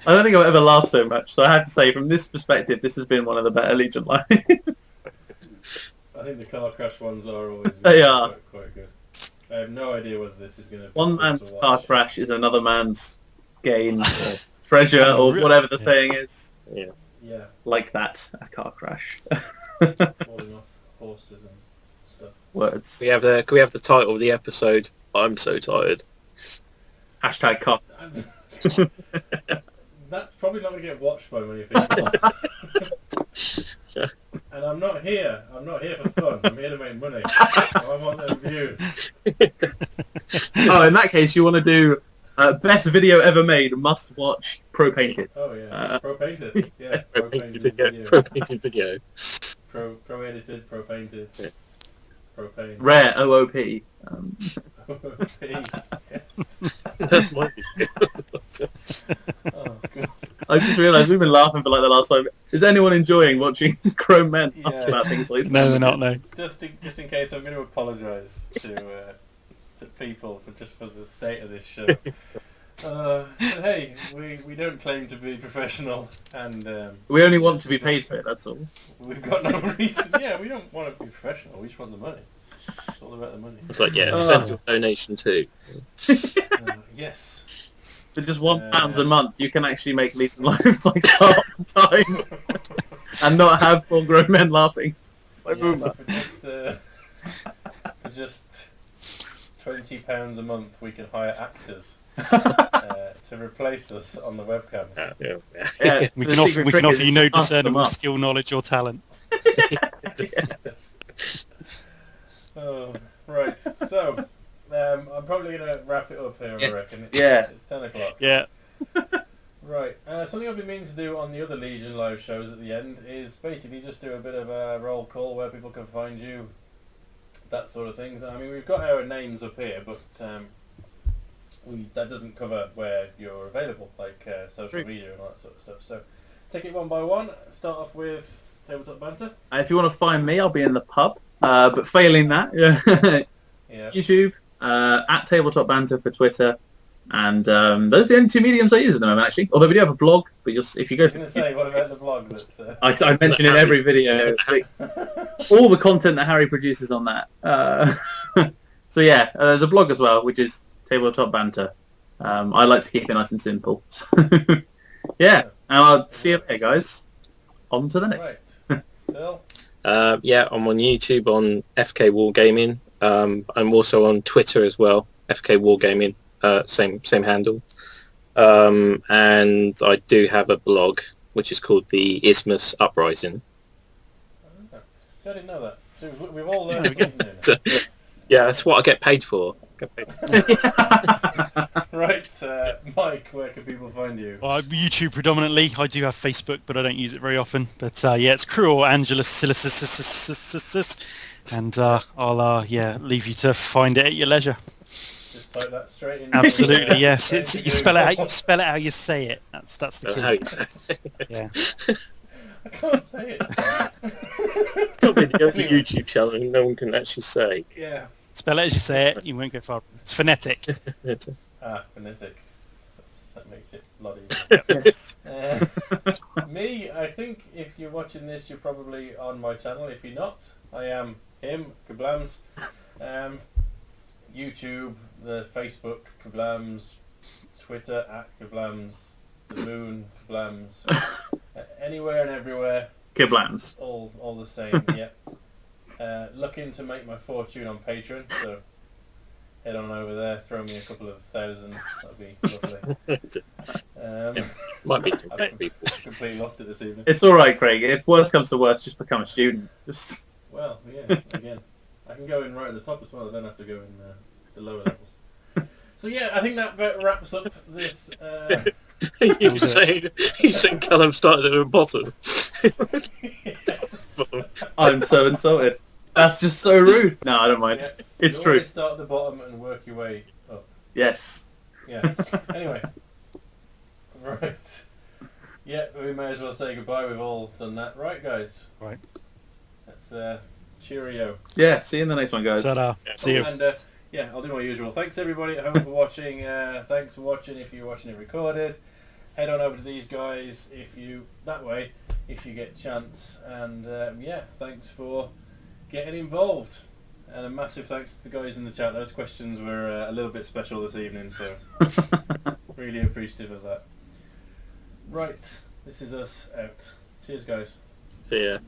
I don't think I've ever laughed so much, so I have to say, from this perspective, this has been one of the better Legion lives. I think the car crash ones are always They are. quite good. I have no idea whether this is going to be One fun man's to car watch. crash is another man's gain, or treasure, or whatever the saying is. Yeah. Yeah, Like that, a car crash. falling off horses and stuff. Words. Can we have the title of the episode? I'm so tired. Hashtag car. That's probably not going to get watched by many people. And I'm not here. I'm not here for fun. I'm here to make money. I want those views. Oh, in that case, you want to do best video ever made, must watch, Pro Painted. Oh yeah, pro painted. Yeah, pro painted Pro video. painted video. Pro edited, pro painted. Yeah. Pro paint. Rare OOP. Yes. That's my video. Oh god. I just realised we've been laughing for like the last 5 minutes. Is anyone enjoying watching grown men Yeah. talk about things like this? No, they're not. No. Just in case, I'm going to apologise to people for the state of this show. But hey, we don't claim to be professional, and We only want to be paid for it, that's all. we've got no reason. Yeah, we don't want to be professional. We just want the money. It's all about the money. It's like, yeah, Oh. send your donation too. Yes. For just £1 a month, you can actually make Legion Live like half the time and not have full grown men laughing. So Yeah, boomer. for just £20 a month, we can hire actors to replace us on the webcams. Yeah. Yeah, We the can offer secret we can trick offer is you no just bust them discernible up. skill, knowledge, or talent. Yes. Oh, right. So, I'm probably going to wrap it up here, I reckon. Yeah. It's 10 o'clock. Yeah. Right. Something I've been meaning to do on the other Legion live shows at the end is basically just do a bit of a roll call where people can find you, that sort of things. I mean, we've got our names up here, but that doesn't cover where you're available, like social media and all that sort of stuff. So, take it one by one. Start off with Tabletop Banter. If you want to find me, I'll be in the pub. But failing that, Yeah. YouTube, at Tabletop Banter for Twitter, and those are the only 2 mediums I use at the moment, actually. Although we do have a blog, but if you go I was going to to... say, what about the blog? That, I mention in every video all the content that Harry produces on that. So yeah, there's a blog as well, which is Tabletop Banter. I like to keep it nice and simple. So, yeah, and I'll see you later, guys. on to the next. Right. Phil? Yeah, I'm on YouTube on FK Wargaming. I'm also on Twitter as well, FK Wargaming, same handle. And I do have a blog which is called the Isthmus Uprising. Oh, see, I didn't know that. So we've all learned something new now. So, yeah, that's what I get paid for. Right, Mike, where can people find you? Well, YouTube predominantly. I do have Facebook, but I don't use it very often. But yeah, it's Crew Angelus Silicis, and I'll leave you to find it at your leisure. Just type that straight in. Absolutely, yes. It's you spell it how you say it. That's the key. How you say it. Yeah. I can't say it. It's got to be the only YouTube channel no one can actually say. Yeah. Spell it as you say it. You won't go far. It's phonetic. Phonetic. That makes it bloody. Yes. Me, I think if you're watching this, you're probably on my channel. If you're not, I am him, Kablams. YouTube, the Facebook, Kablams, Twitter, @Kablams, the Moon, Kablams. Anywhere and everywhere. Kablams. All the same, yeah. Looking to make my fortune on Patreon, so head on over there, throw me a couple of thousand, that'd be lovely. Might be I've completely lost it this evening. It's alright, Craig. If worst comes to worst, just become a student. Just Well, yeah, again, I can go in right at the top as well, I don't have to go in the lower levels. So yeah, I think that about wraps up this... you saying Callum started at the bottom. Yes. I'm so insulted. That's just so rude. No, I don't mind. Yeah, It's you true. always start at the bottom and work your way up. Yes. Yeah. Anyway. Right. Yeah, we may as well say goodbye. We've all done that. Right, guys? Right. That's cheerio. Yeah, see you in the next one, guys. Ta-da. See you. And yeah, I'll do my usual. Thanks everybody at home for watching. Thanks for watching if you're watching it recorded. Head on over to these guys if you get a chance. And yeah, thanks for getting involved. And a massive thanks to the guys in the chat. Those questions were a little bit special this evening, so really appreciative of that. Right, this is us out. Cheers, guys. See ya.